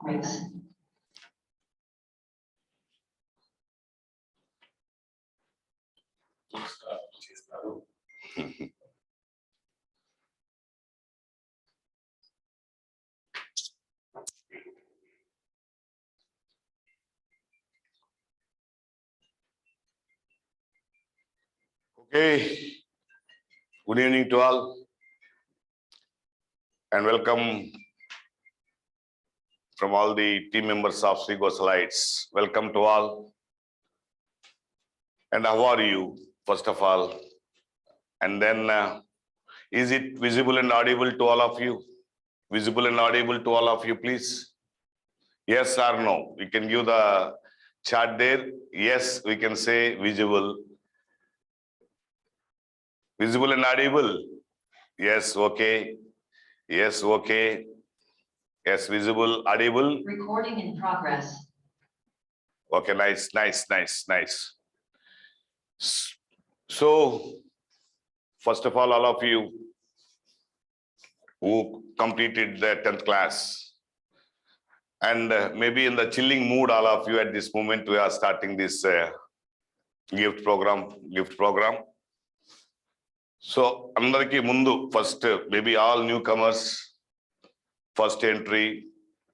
progress. Okay, good evening to all and welcome from all the team members of Sri Gosalites. Welcome to all. And how are you, first of all? And then, is it visible and audible to all of you? Visible and audible to all of you, please? Yes or no? We can give the chart there. Yes, we can say visible. Visible and audible? Yes, okay. Yes, okay. Yes, visible, audible. Recording in progress. Okay, nice. So, first of all of you who completed the 10th class, and maybe in the chilling mood, all of you at this moment, we are starting this gift program. So, andariki mundu, first, maybe all newcomers, first entry,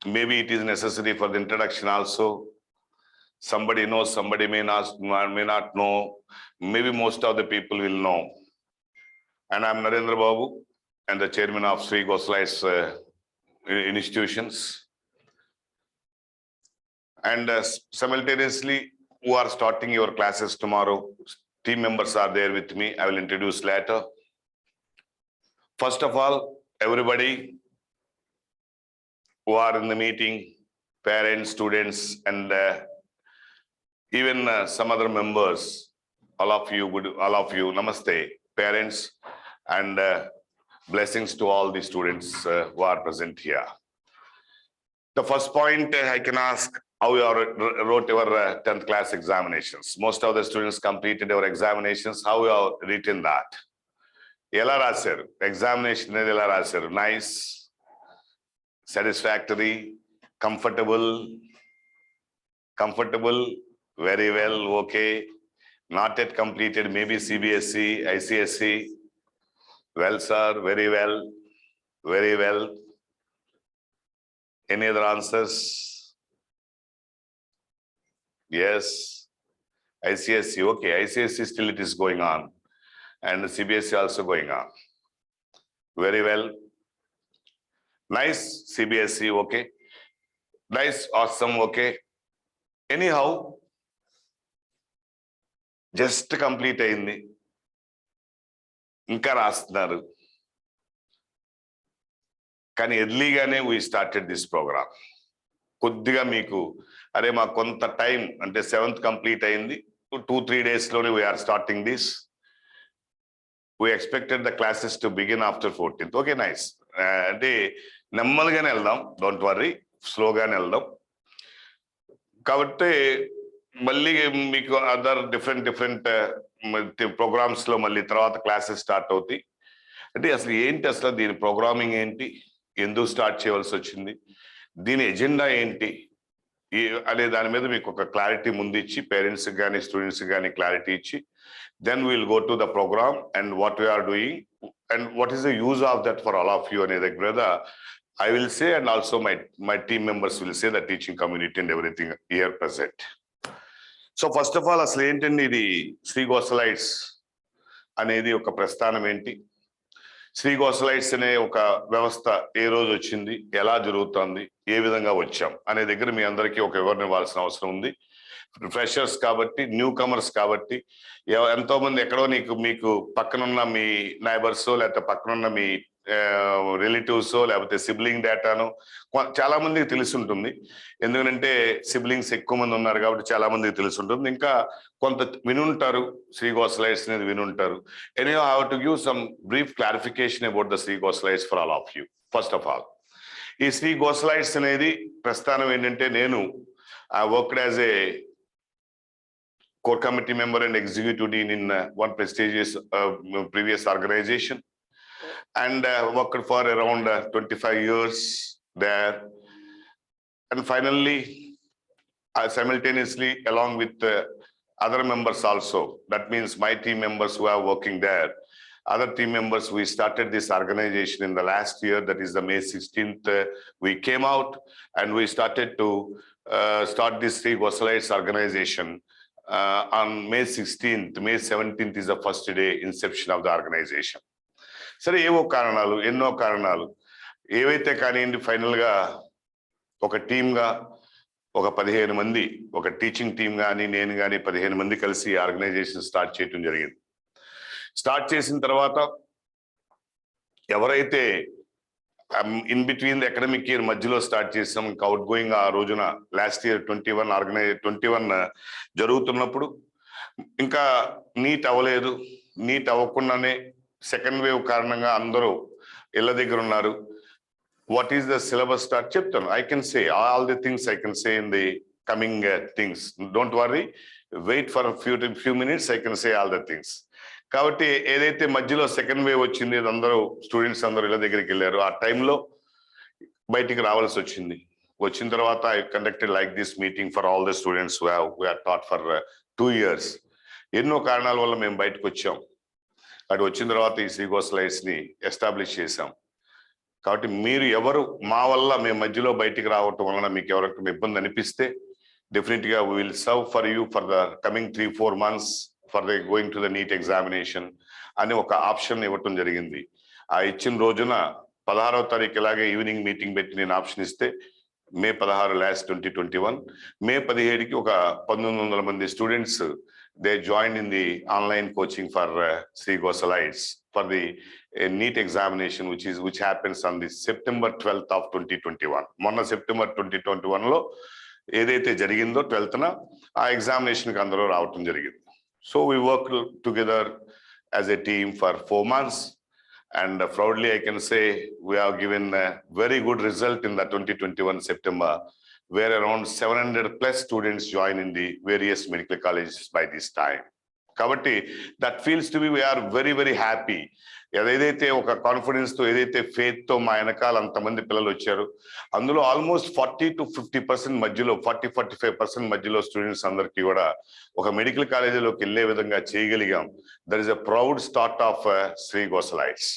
maybe it is necessary for the introduction also. Somebody knows, somebody may not know. Maybe most of the people will know. And I'm Narendra Babu, and the chairman of Sri Gosalites institutions. And simultaneously, who are starting your classes tomorrow, team members are there with me. I will introduce later. First of all, everybody who are in the meeting, parents, students, and even some other members, all of you, namaste, parents, and blessings to all the students who are present here. The first point I can ask, how you wrote your 10th class examinations. Most of the students completed your examinations. How you have written that? Ela rasaru, examination ela rasaru. Nice, satisfactory, comfortable, very well, okay. Not yet completed, maybe CBSE, ICSE. Well, sir, very well. Any other answers? Yes. ICSE, okay. ICSE still it is going on. And CBSE also going on. Very well. Nice, CBSE, okay. Nice, awesome, okay. Anyhow, just complete అయింది ఇంకా రాస్తున్నారు కానీ ఎర్లీగానే we started this program. కొద్దిగా మీకు అరే మా కొంత time అంటే 7th కంప్లీట్ అయింది 2-3 days లోనే we are starting this. We expected the classes to begin after 14th. Okay, nice. అంటే నెమ్మదిగానే వెళ్దాం, డోంట్ వర్రీ, స్లోగానే వెళ్దాం. కాబట్టి మళ్ళీ మీకు అదర్ డిఫరెంట్ ప్రోగ్రామ్స్ లో మళ్ళీ తర్వాత క్లాసెస్ స్టార్ట్ అవుతాయి. అంటే అసలు ఏంటి, అసలు దీని ప్రోగ్రామింగ్ ఏంటి, ఎందుకు స్టార్ట్ చేయవలసి వచ్చింది, దీని ఎజెండా ఏంటి అనే దాని మీద మీకు ఒక క్లారిటీ ముందు ఇచ్చి, పేరెంట్స్ కానీ స్టూడెంట్స్ కానీ క్లారిటీ ఇచ్చి, then will go to the programme and what we are doing and what is the use of that for all of you అనే దగ్గర మీద I will say, and also my team members will say, the teaching community and everything here present. So first of all, అసలు ఏంటండి ఇది శ్రీ గోసలైట్స్ అనేది ఒక ప్రస్థానం ఏంటి, శ్రీ గోసలైట్స్ అనే ఒక వ్యవస్థ ఏ రోజు వచ్చింది, ఎలా జరుగుతుంది, ఏ విధంగా వచ్చాం అనే దగ్గర మీ అందరికీ ఒక వివరణ ఇవ్వాల్సిన అవసరం ఉంది. ఫ్రెషర్స్ కాబట్టి, న్యూ కమర్స్ కాబట్టి, ఎంతో మంది ఎక్కడో మీకు పక్కనున్న మీ నైబర్స్ లేకపోతే పక్కనున్న మీ రిలేటివ్స్ లేకపోతే సిబ్లింగ్ డేటాను చాలా మందికి తెలిసి ఉంటుంది. ఎందుకంటే సిబ్లింగ్స్ ఎక్కువ మంది ఉన్నారు కాబట్టి చాలా మందికి తెలిసి ఉంటుంది. ఇంకా కొంత వినుంటారు, శ్రీ గోసలైట్స్ అనేది వినుంటారు. Any I have to give some brief clarification about the Sri Gosalites for all of you. First of all, ఈ శ్రీ గోసలైట్స్ అనేది ప్రస్థానం ఏంటంటే, నేను I worked as a core committee member and executive dean in one prestigious previous organization, and worked for around 25 years there. And finally, simultaneously along with other members also, that means my team members who are working there, other team members, we started this organization in the last year, that is the May 16th. We came out and we started to start this Sri Gosalites organization on May 16th. May 17th is the first day inception of the organization. సరే, ఏవో కారణాలు, ఎన్నో కారణాలు ఏవైతే కానివ్వండి, ఫైనల్గా ఒక టీమ్గా ఒక 15 మంది, ఒక టీచింగ్ టీం కానీ నేను కానీ 15 మంది కలిసి ఆర్గనైజేషన్ స్టార్ట్ చేయడం జరిగింది. స్టార్ట్ చేసిన తర్వాత ఎవరైతే in between the academic year మధ్యలో స్టార్ట్ చేసాం, ఇంకా అవుట్ గోయింగ్ ఆ రోజున లాస్ట్ ఇయర్ 21 జరుగుతున్నప్పుడు ఇంకా నీట్ అవ్వలేదు. నీట్ అవ్వకుండానే సెకండ్ వేవ్ కారణంగా అందరూ ఇళ్ళ దగ్గర ఉన్నారు. What is the syllabus start? చెప్తాను. I can say all the things I can say in the coming things. Don't worry. Wait for a few minutes. I can say all the things. కాబట్టి ఏదైతే మధ్యలో second wave వచ్చింది, అందరూ students అందరూ ఇళ్ళ దగ్గరికి వెళ్ళారు. ఆ టైంలో బయటికి రావాల్సి వచ్చింది. వచ్చిన తర్వాత I conducted like this meeting for all the students who have taught for 2 years. ఎన్నో కారణాల వల్ల మేము బయటకు వచ్చాం. అటు వచ్చిన తర్వాత ఈ శ్రీ గోసలైట్స్ ని ఎస్టాబ్లిష్ చేసాం. కాబట్టి మీరు ఎవరు మా వల్ల మేము మధ్యలో బయటికి రావటం వలన మీకు ఎవరికి ఇబ్బంది అనిపిస్తే, డెఫినెట్ గా we will serve for you for the coming 3-4 months for the going to the NEET examination అని ఒక ఆప్షన్ ఇవ్వటం జరిగింది. ఆ ఇచ్చిన రోజున 16వ తారీఖు ఇలాగే ఈవినింగ్ మీటింగ్ పెట్టి నేను ఆప్షన్ ఇస్తే, మే 16 లాస్ట్ 2021, మే 17కి ఒక 1900 మంది students they joined in the online coaching for Sri Gosalites for the NEET examination which happens on the September 12th of 2021. మొన్న సెప్టెంబర్ 2021లో ఏదైతే జరిగిందో 12th ఆ ఎగ్జామినేషన్ కి అందరూ రావటం జరిగింది. So we worked together as a team for 4 months and proudly I can say we have given a very good result in the 2021 September, where around 700 plus students join in the various medical colleges by this time. కాబట్టి that feels to be we are very very happy. ఏదైతే ఒక confidence తో, ఏదైతే faith తో మా వెనకాల అంతమంది పిల్లలు వచ్చారు, అందులో ఆల్మోస్ట్ 40-50% మధ్యలో 40-45% మధ్యలో స్టూడెంట్స్ అందరికీ కూడా ఒక మెడికల్ కాలేజీలోకి వెళ్ళే విధంగా చేయగలిగాం. That is a proud start of Sri Gosalites.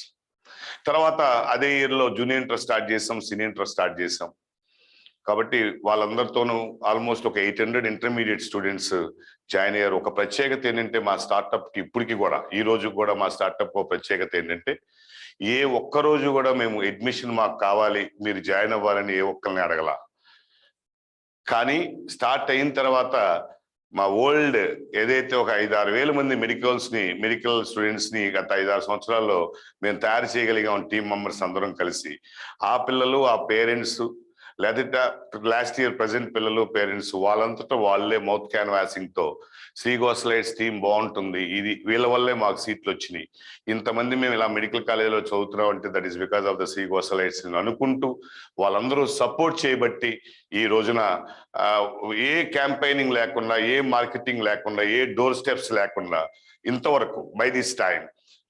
తర్వాత అదే ఇయర్ లో జూనియర్ ఇంటర్ స్టార్ట్ చేసాం, సీనియర్ ఇంటర్ స్టార్ట్ చేసాం. కాబట్టి వాళ్ళందరితోనూ ఆల్మోస్ట్ ఒక 800 ఇంటర్మీడియట్ స్టూడెంట్స్ జాయిన్ అయ్యారు. ఒక ప్రత్యేకత ఏంటంటే మా స్టార్ట్అప్ కి ఇప్పటికి కూడా, ఈ రోజు కూడా మా స్టార్ట్అప్ ఒక ప్రత్యేకత ఏంటంటే, ఏ ఒక్క రోజు కూడా మేము అడ్మిషన్ మాకు కావాలి, మీరు జాయిన్ అవ్వాలని ఏ ఒక్కరిని అడగల. కానీ స్టార్ట్ అయిన తర్వాత మా ఓల్డ్ ఏదైతే ఒక 5-6 వేల మంది మెడికల్ స్టూడెంట్స్ ని గత 5-6 సంవత్సరాల్లో మేము తయారు చేయగలిగాం టీమ్ మెంబర్స్ అందరం కలిసి. ఆ పిల్లలు, ఆ పేరెంట్స్, లేదా లాస్ట్ ఇయర్ ప్రజెంట్ పిల్లలు, పేరెంట్స్ వాళ్ళంతటా వాళ్ళే మౌత్ క్యాన్వాసింగ్ తో శ్రీ గోసలైట్స్ టీం బాగుంటుంది, ఇది వీళ్ళ వల్లే మాకు సీట్లు వచ్చినాయి, ఇంతమంది మేము ఇలా మెడికల్ కాలేజీలో చదువుతున్నాం అంటే that is because of the Sri Gosalites అనుకుంటూ వాళ్ళందరూ సపోర్ట్ చేయబట్టి ఈ రోజున ఏ క్యాంపెయినింగ్ లేకుండా, ఏ మార్కెటింగ్ లేకుండా, ఏ డోర్ స్టెప్స్ లేకుండా ఇంతవరకు బై దిస్ టైం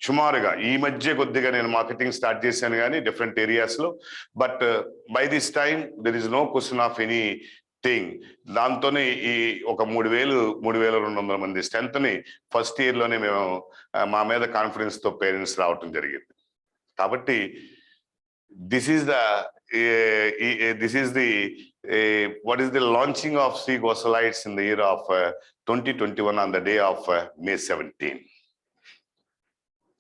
సుమారుగా ఈ మధ్య కొద్దిగా నేను మార్కెటింగ్ స్టార్ట్ చేశాను కానీ డిఫరెంట్ ఏరియాస్ లో, but by this time there is no question of anything. దాంతోనే ఈ ఒక 3,200 మంది స్ట్రెంత్ ని ఫస్ట్ ఇయర్ లోనే మేము మా మీద కాన్ఫిడెన్స్ తో పేరెంట్స్ రావటం జరిగింది. కాబట్టి this is the what is the launching of Sri Gosalites in the year of 2021 on the day of May 17.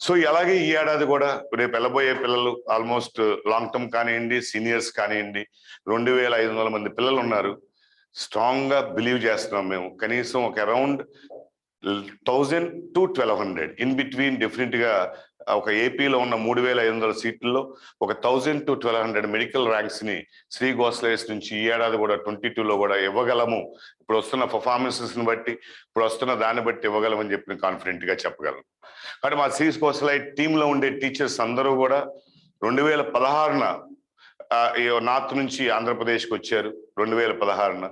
So అలాగే ఈ ఏడాది కూడా రేపు వెళ్ళబోయే పిల్లలు ఆల్మోస్ట్ లాంగ్ టర్మ్ కానివ్వండి, సీనియర్స్ కానివ్వండి, 2,500 మంది పిల్లలు ఉన్నారు. స్ట్రాంగ్ గా బిలీవ్ చేస్తున్నాం మేము. కనీసం ఒక around 1000 to 1200 in between definite గా ఒక ఏపీలో ఉన్న 3,500 సీట్లలో ఒక 1000 to 1200 మెడికల్ ర్యాంక్స్ ని శ్రీ గోసలైట్స్ నుంచి ఈ ఏడాది కూడా 22లో కూడా ఇవ్వగలము. ఇప్పుడు వస్తున్న పర్ఫార్మెన్సెస్ ని బట్టి, ఇప్పుడు వస్తున్న దాన్ని బట్టి ఇవ్వగలమని చెప్పి కాన్ఫిడెంట్ గా చెప్పగలను. కాబట్టి మా శ్రీ గోసలైట్ టీంలో ఉండే టీచర్స్ అందరూ కూడా 2016 నార్త్ నుంచి ఆంధ్రప్రదేశ్కి వచ్చారు. 2016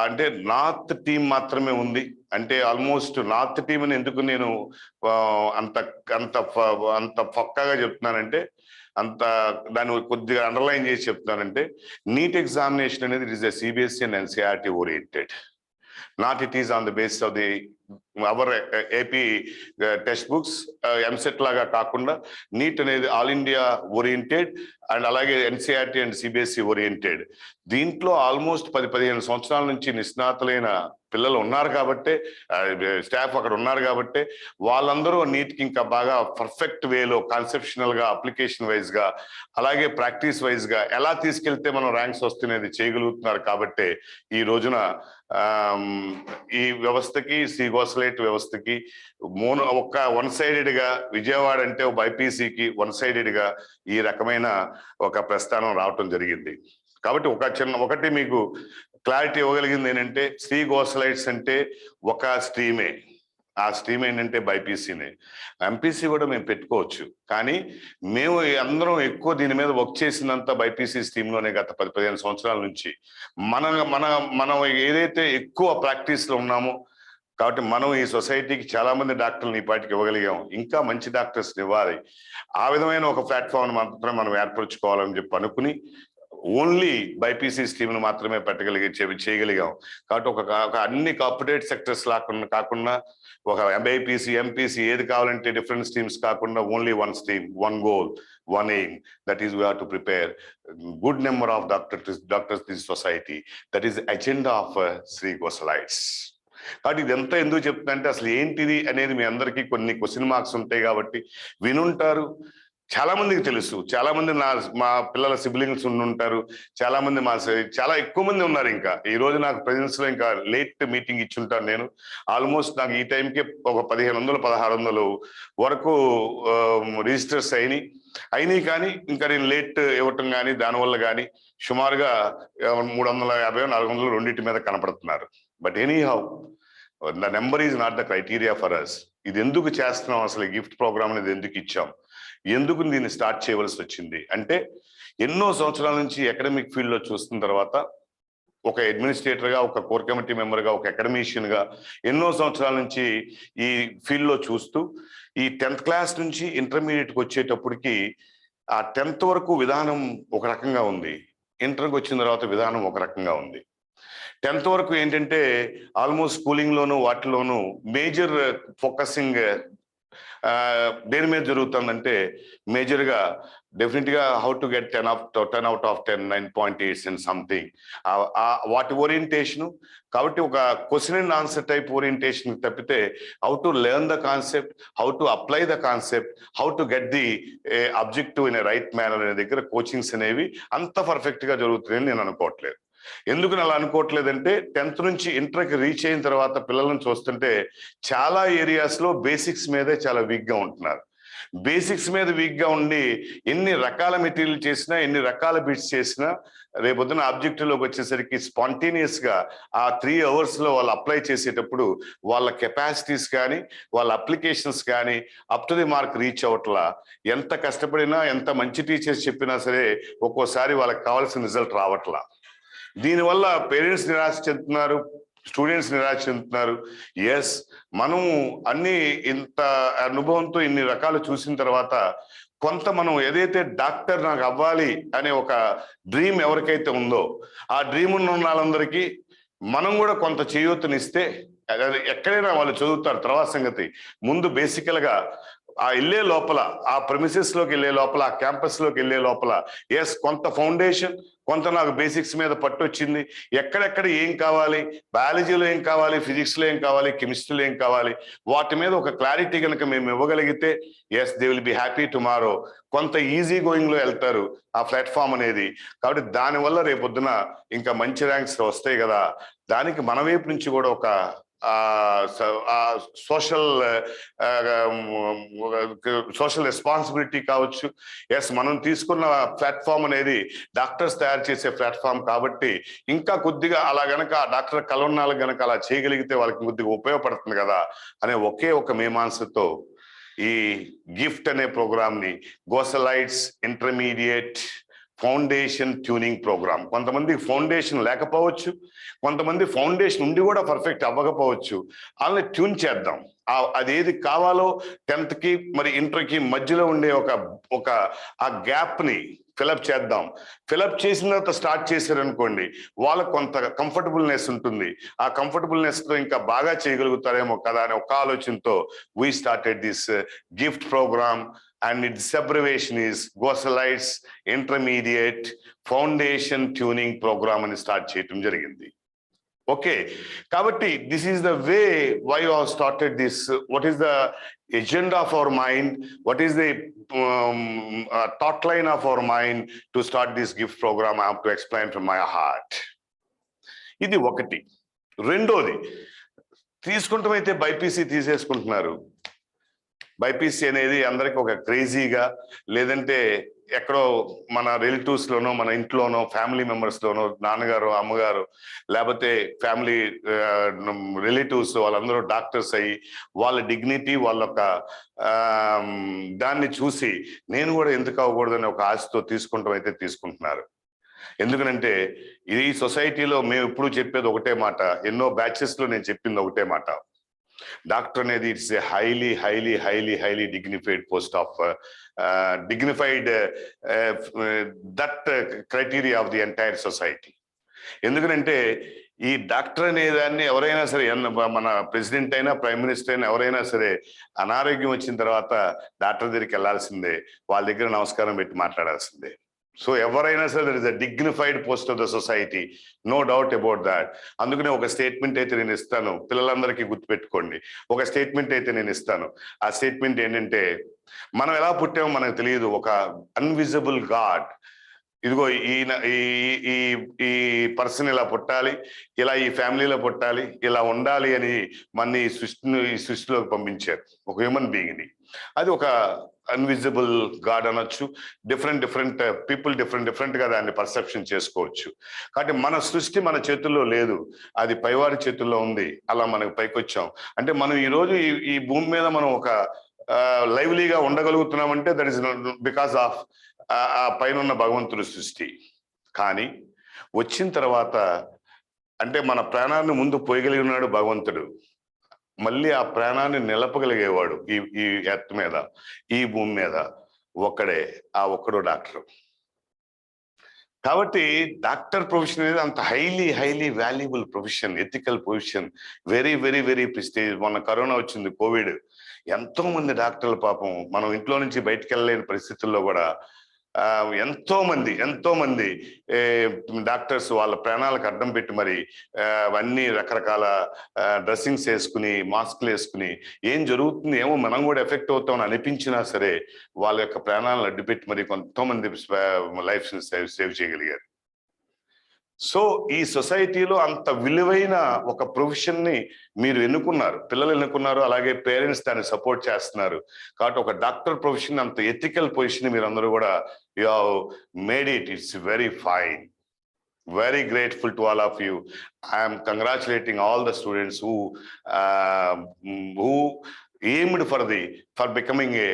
అంటే నార్త్ టీం మాత్రమే ఉంది. అంటే ఆల్మోస్ట్ నార్త్ టీం అని ఎందుకు నేను అంత పక్కాగా చెప్తున్నానంటే, అంత దాన్ని కొద్దిగా అండర్లైన్ చేసి చెప్తున్నానంటే, నీట్ ఎగ్జామినేషన్ అనేది it is a CBSE and NCERT oriented. Not it is on the base of the hour AP text books. EAMCET లాగా కాకుండా నీట్ అనేది ఆల్ ఇండియా ఓరియంటెడ్ అండ్ అలాగే ఎన్సిఆర్టీ అండ్ సిబిఎస్ఈ ఓరియంటెడ్. దీంట్లో almost 10-15 సంవత్సరాల నుంచి నిష్ణాతులైన పిల్లలు ఉన్నారు కాబట్టే, స్టాఫ్ అక్కడ ఉన్నారు కాబట్టే వాళ్ళందరూ నీట్కి ఇంకా బాగా పర్ఫెక్ట్ వేలో కాన్సెప్షనల్ గా, అప్లికేషన్ వైజ్ గా, అలాగే ప్రాక్టీస్ వైజ్ గా ఎలా తీసుకెళ్తే మనం ర్యాంక్స్ వస్తున్నది చేయగలుగుతున్నారు కాబట్టే ఈ రోజున ఈ వ్యవస్థకి, శ్రీ గోసలైట్ వ్యవస్థకి ఒక వన్ సైడెడ్ గా విజయవాడ అంటే బైపీసీకి వన్ సైడెడ్ గా ఈ రకమైన ఒక ప్రస్థానం రావటం జరిగింది. కాబట్టి ఒకటి మీకు క్లారిటీ ఇవ్వగలిగింది ఏంటంటే, శ్రీ గోసలైట్స్ అంటే ఒక స్ట్రీమే. ఆ స్ట్రీమ్ ఏంటంటే బైపీసీనే. ఎంపీసీ కూడా మేము పెట్టుకోవచ్చు, కానీ మేము అందరం ఎక్కువ దీని మీద వర్క్ చేసినంత బైపీసీ స్ట్రీమ్లోనే గత 10-15 సంవత్సరాల నుంచి మనం ఏదైతే ఎక్కువ ప్రాక్టీస్లో ఉన్నామో కాబట్టి మనం ఈ సొసైటీకి చాలా మంది డాక్టర్లు ఈ పాటికి ఇవ్వగలిగాం. ఇంకా మంచి డాక్టర్స్ ఇవ్వాలి. ఆ విధమైన ఒక ప్లాట్ఫామ్ మాత్రం మనం ఏర్పరచుకోవాలని చెప్పి అనుకుని ఓన్లీ బైపీసీ స్ట్రీమ్ను మాత్రమే చేయగలిగాం. కాబట్టి ఒక అన్ని కార్పొరేట్ సెక్టర్స్ కాకుండా ఒక ఎంఐపీసీ, ఎంపీసీ ఏది కావాలంటే డిఫరెంట్ స్ట్రీమ్స్ కాకుండా only one stream, one goal, one aim, that is we have to prepare good number of doctors this society. That is agenda of Sri Gosalites. కాబట్టి ఇదంతా ఎందుకు చెప్తుందంటే, అసలు ఏంటిది అనేది మీ అందరికీ కొన్ని క్వశ్చన్ మార్క్స్ ఉంటాయి కాబట్టి వినుంటారు. చాలా మందికి తెలుసు, చాలా మంది మా పిల్లల సిబ్లింగ్స్ ఉంటారు, చాలా మంది చాలా ఎక్కువ మంది ఉన్నారు. ఇంకా ఈ రోజు నాకు ప్రెజెన్స్ లో ఇంకా లేట్ మీటింగ్ ఇచ్చి ఉంటాను నేను. ఆల్మోస్ట్ నాకు ఈ టైంకి ఒక 1500-1600 వరకు రిజిస్టర్స్ అయినాయి కానీ ఇంకా నేను లేట్ ఇవ్వటం కానీ దానివల్ల కానీ సుమారుగా 350-400 రెండింటి మీద కనపడుతున్నారు. But anyhow the number is not the criteria for us. ఇది ఎందుకు చేస్తున్నాం, అసలు గిఫ్ట్ ప్రోగ్రామ్ అనేది ఎందుకు ఇచ్చాం, ఎందుకు దీన్ని స్టార్ట్ చేయవలసి వచ్చింది అంటే, ఎన్నో సంవత్సరాల నుంచి అకాడమిక్ ఫీల్డ్ లో చూస్తున్న తర్వాత ఒక అడ్మినిస్ట్రేటర్ గా, ఒక కోర్ కమిటీ మెంబర్ గా, ఒక అకాడమిషియన్ గా ఎన్నో సంవత్సరాల నుంచి ఈ ఫీల్డ్ లో చూస్తూ ఈ 10th క్లాస్ నుంచి ఇంటర్మీడియట్కి వచ్చేటప్పటికి ఆ 10th వరకు విధానం ఒక రకంగా ఉంది, ఇంటర్కి వచ్చిన తర్వాత విధానం ఒక రకంగా ఉంది. 10th వరకు ఏంటంటే ఆల్మోస్ట్ స్కూలింగ్ లోను వాటిలోను మేజర్ ఫోకసింగ్ దేని మీద జరుగుతుందంటే, మేజర్ గా డెఫినెట్ గా how to get 10 out of 10, 9.8 and something వాటి ఓరియంటేషన్. కాబట్టి ఒక question and answer type orientation తప్పితే how to learn the concept, how to apply the concept, how to get the objective in a right manner అనే దగ్గర coachings అనేవి అంత perfect గా జరుగుతున్నాయని నేను అనుకోవట్లేదు. ఎందుకు అలా అనుకోవట్లేదంటే, 10th నుంచి ఇంటర్కి రీచ్ అయిన తర్వాత పిల్లలను చూస్తుంటే చాలా ఏరియాస్ లో బేసిక్స్ మీదే చాలా వీక్ గా ఉంటున్నారు. బేసిక్స్ మీద వీక్ గా ఉండి ఎన్ని రకాల మెటీరియల్ చేసినా, ఎన్ని రకాల బిట్స్ చేసినా రేపొద్దున ఆబ్జెక్టివ్ లోకి వచ్చేసరికి స్పాంటేనియస్ గా ఆ 3 hours లో వాళ్ళు అప్లై చేసేటప్పుడు వాళ్ళ కెపాసిటీస్ కానీ, వాళ్ళ అప్లికేషన్స్ కానీ up to the mark reach అవట్లా. ఎంత కష్టపడినా, ఎంత మంచి టీచర్స్ చెప్పినా సరే ఒక్కోసారి వాళ్ళకి కావాల్సిన రిజల్ట్ రావట్లా. దీనివల్ల పేరెంట్స్ నిరాశ చెందుతున్నారు, స్టూడెంట్స్ నిరాశ చెందుతున్నారు. ఎస్, మనము అన్ని ఇంత అనుభవంతో ఇన్ని రకాలు చూసిన తర్వాత కొంత మనం ఏదైతే డాక్టర్ నాకు అవ్వాలి అనే ఒక డ్రీమ్ ఎవరికైతే ఉందో ఆ డ్రీమ్ ఉన్న వాళ్ళందరికీ మనం కూడా కొంత చేయూతనిస్తే ఎక్కడైనా వాళ్ళు చదువుతారు. తర్వాత సంగతి ముందు బేసికల్ గా ఆ వెళ్ళే లోపల, ఆ ప్రెమిసెస్ లోకి వెళ్ళే లోపల, ఆ క్యాంపస్ లోకి వెళ్ళే లోపల ఎస్ కొంత ఫౌండేషన్, కొంత నాకు బేసిక్స్ మీద పట్టు వచ్చింది. ఎక్కడెక్కడ ఏం కావాలి, బయాలజీలో ఏం కావాలి, ఫిజిక్స్ లో ఏం కావాలి, కెమిస్ట్రీలో ఏం కావాలి, వాటి మీద ఒక క్లారిటీ కనుక మేము ఇవ్వగలిగితే as they will be happy tomorrow. కొంత ఈజీ గోయింగ్ లో వెళ్తారు ఆ ప్లాట్ఫామ్ అనేది. కాబట్టి దానివల్ల రేపొద్దున ఇంకా మంచి ర్యాంక్స్ వస్తాయి కదా. దానికి మన వైపు నుంచి కూడా ఒక సోషల్ రెస్పాన్సిబిలిటీ కావచ్చు. ఎస్, మనం తీసుకున్న ప్లాట్ఫామ్ అనేది డాక్టర్స్ తయారు చేసే ప్లాట్ఫామ్ కాబట్టి ఇంకా కొద్దిగా అలా గనక డాక్టర్ కలవన్నాళ్ళకి గనక అలా చేయగలిగితే వాళ్ళకి కొద్దిగా ఉపయోగపడుతుంది కదా అనే ఒకే ఒక మీమాంసతో ఈ గిఫ్ట్ అనే ప్రోగ్రామ్ ని గోసలైట్స్ ఇంటర్మీడియట్ ఫౌండేషన్ ట్యూనింగ్ ప్రోగ్రామ్. కొంతమందికి ఫౌండేషన్ లేకపోవచ్చు, కొంతమంది ఫౌండేషన్ ఉండి కూడా పర్ఫెక్ట్ అవ్వకపోవచ్చు. వాళ్ళని ట్యూన్ చేద్దాం. అది ఏది కావాలో 10th కి మరి ఇంటర్కి మధ్యలో ఉండే ఒక ఆ గ్యాప్ ని ఫిలప్ చేద్దాం. ఫిలప్ చేసిన తర్వాత స్టార్ట్ చేశారనుకోండి, వాళ్ళకు కొంత కంఫర్టబుల్నెస్ ఉంటుంది. ఆ కంఫర్టబుల్నెస్ తో ఇంకా బాగా చేయగలుగుతారేమో కదా అనే ఒక ఆలోచనతో we started this gift programme. And its abbreviation is Gosalites Intermediate Foundation Tuning Program అని స్టార్ట్ చేయటం జరిగింది. ఓకే, కాబట్టి this is the way why you have started this. What is the agenda of our mind, what is the thought line of our mind to start this gift programme. I have to explain from my heart. ఇది ఒకటి. రెండోది, తీసుకుంటామైతే BiPC తీసేసుకుంటున్నారు. BiPC అనేది అందరికి ఒక క్రేజీగా, లేదంటే ఎక్కడో మన రిలేటివ్స్ లోనో, మన ఇంట్లోనో, ఫ్యామిలీ మెంబర్స్ లోనో, నాన్నగారు అమ్మగారు లేకపోతే ఫ్యామిలీ రిలేటివ్స్ వాళ్ళందరూ డాక్టర్స్ అయ్యి వాళ్ళ డిగ్నిటీ వాళ్ళ దాన్ని చూసి నేను కూడా ఎందుకు అవ్వకూడదని ఒక ఆశతో తీసుకుంటున్నారు. ఎందుకనంటే ఈ సొసైటీలో మేము ఎప్పుడు చెప్పేది ఒకటే మాట, ఎన్నో బ్యాచెస్ లో నేను చెప్పింది ఒకటే మాట. డాక్టర్ అనేది it's a highly highly highly highly dignified post of dignified that criteria of the entire society. ఎందుకంటే ఈ డాక్టర్ అనే దాన్ని ఎవరైనా సరే, మన ప్రెసిడెంట్ అయినా ప్రైమ్ మినిస్టర్ అయినా ఎవరైనా సరే అనారోగ్యం వచ్చిన తర్వాత డాక్టర్ దగ్గరికి వెళ్లాల్సిందే, వాళ్ళ దగ్గర నమస్కారం పెట్టి మాట్లాడాల్సిందే. సో ఎవరైనా సరే that is a dignified post of the society, no doubt about that. అందుకనే ఒక స్టేట్మెంట్ అయితే నేను ఇస్తాను, పిల్లలందరికీ గుర్తుపెట్టుకోండి. ఒక స్టేట్మెంట్ అయితే నేను ఇస్తాను. ఆ స్టేట్మెంట్ ఏంటంటే, మనం ఎలా పుట్టామో మనకు తెలియదు. ఒక అన్విజిబుల్ గాడ్ ఇదిగో ఈయన ఈ పర్సన్ ఇలా పుట్టాలి, ఇలా ఈ ఫ్యామిలీలో పుట్టాలి, ఇలా ఉండాలి అని మన ఈ సృష్టిలోకి పంపించారు ఒక హ్యూమన్ బీయింగ్ ని. అది ఒక అన్విజిబుల్ గాడ్ అనొచ్చు. డిఫరెంట్ పీపుల్ డిఫరెంట్ గా దాన్ని పర్సెప్షన్ చేసుకోవచ్చు. కాబట్టి మన సృష్టి మన చేతుల్లో లేదు, అది పైవారి చేతుల్లో ఉంది. అలా మనకు పైకి వచ్చాం అంటే మనం ఈ రోజు ఈ భూమి మీద మనం ఒక లైవ్లీగా ఉండగలుగుతున్నామంటే దట్ ఇస్ బికాస్ ఆఫ్ ఆ పైన ఉన్న భగవంతుడి సృష్టి. కానీ వచ్చిన తర్వాత అంటే మన ప్రాణాన్ని ముందు పోయగలిగినాడు భగవంతుడు, మళ్ళీ ఆ ప్రాణాన్ని నిలపగలిగేవాడు ఈ ఎర్త్ మీద, ఈ భూమి మీద ఒక్కడు డాక్టర్. కాబట్టి డాక్టర్ ప్రొఫెషన్ అనేది అంత highly valuable profession, ethical profession, very very very prestige. మొన్న కరోనా వచ్చింది, కోవిడ్, ఎంతో మంది డాక్టర్లు పాపం మనం ఇంట్లో నుంచి బయటకు వెళ్ళలేని పరిస్థితుల్లో కూడా ఎంతో మంది డాక్టర్స్ వాళ్ళ ప్రాణాలకు అడ్డం పెట్టి మరి అన్ని రకరకాల డ్రెస్సింగ్స్ వేసుకుని, మాస్క్లు వేసుకుని, ఏం జరుగుతుంది ఏమో మనం కూడా ఎఫెక్ట్ అవుతామని అనిపించినా సరే వాళ్ళ యొక్క ప్రాణాలను అడ్డుపెట్టి మరి కొంతమంది లైఫ్ సేవ్ చేయగలిగారు. సో ఈ సొసైటీలో అంత విలువైన ఒక ప్రొఫెషన్ ని మీరు ఎన్నుకున్నారు, పిల్లలు ఎన్నుకున్నారు, అలాగే పేరెంట్స్ దాన్ని సపోర్ట్ చేస్తున్నారు. కాబట్టి ఒక డాక్టర్ ప్రొఫెషన్ అంత ఎథికల్ పొజిషన్ మీరు అందరూ కూడా you have made it. It's very fine, very grateful to all of you. I am congratulating all the students who aimed for becoming a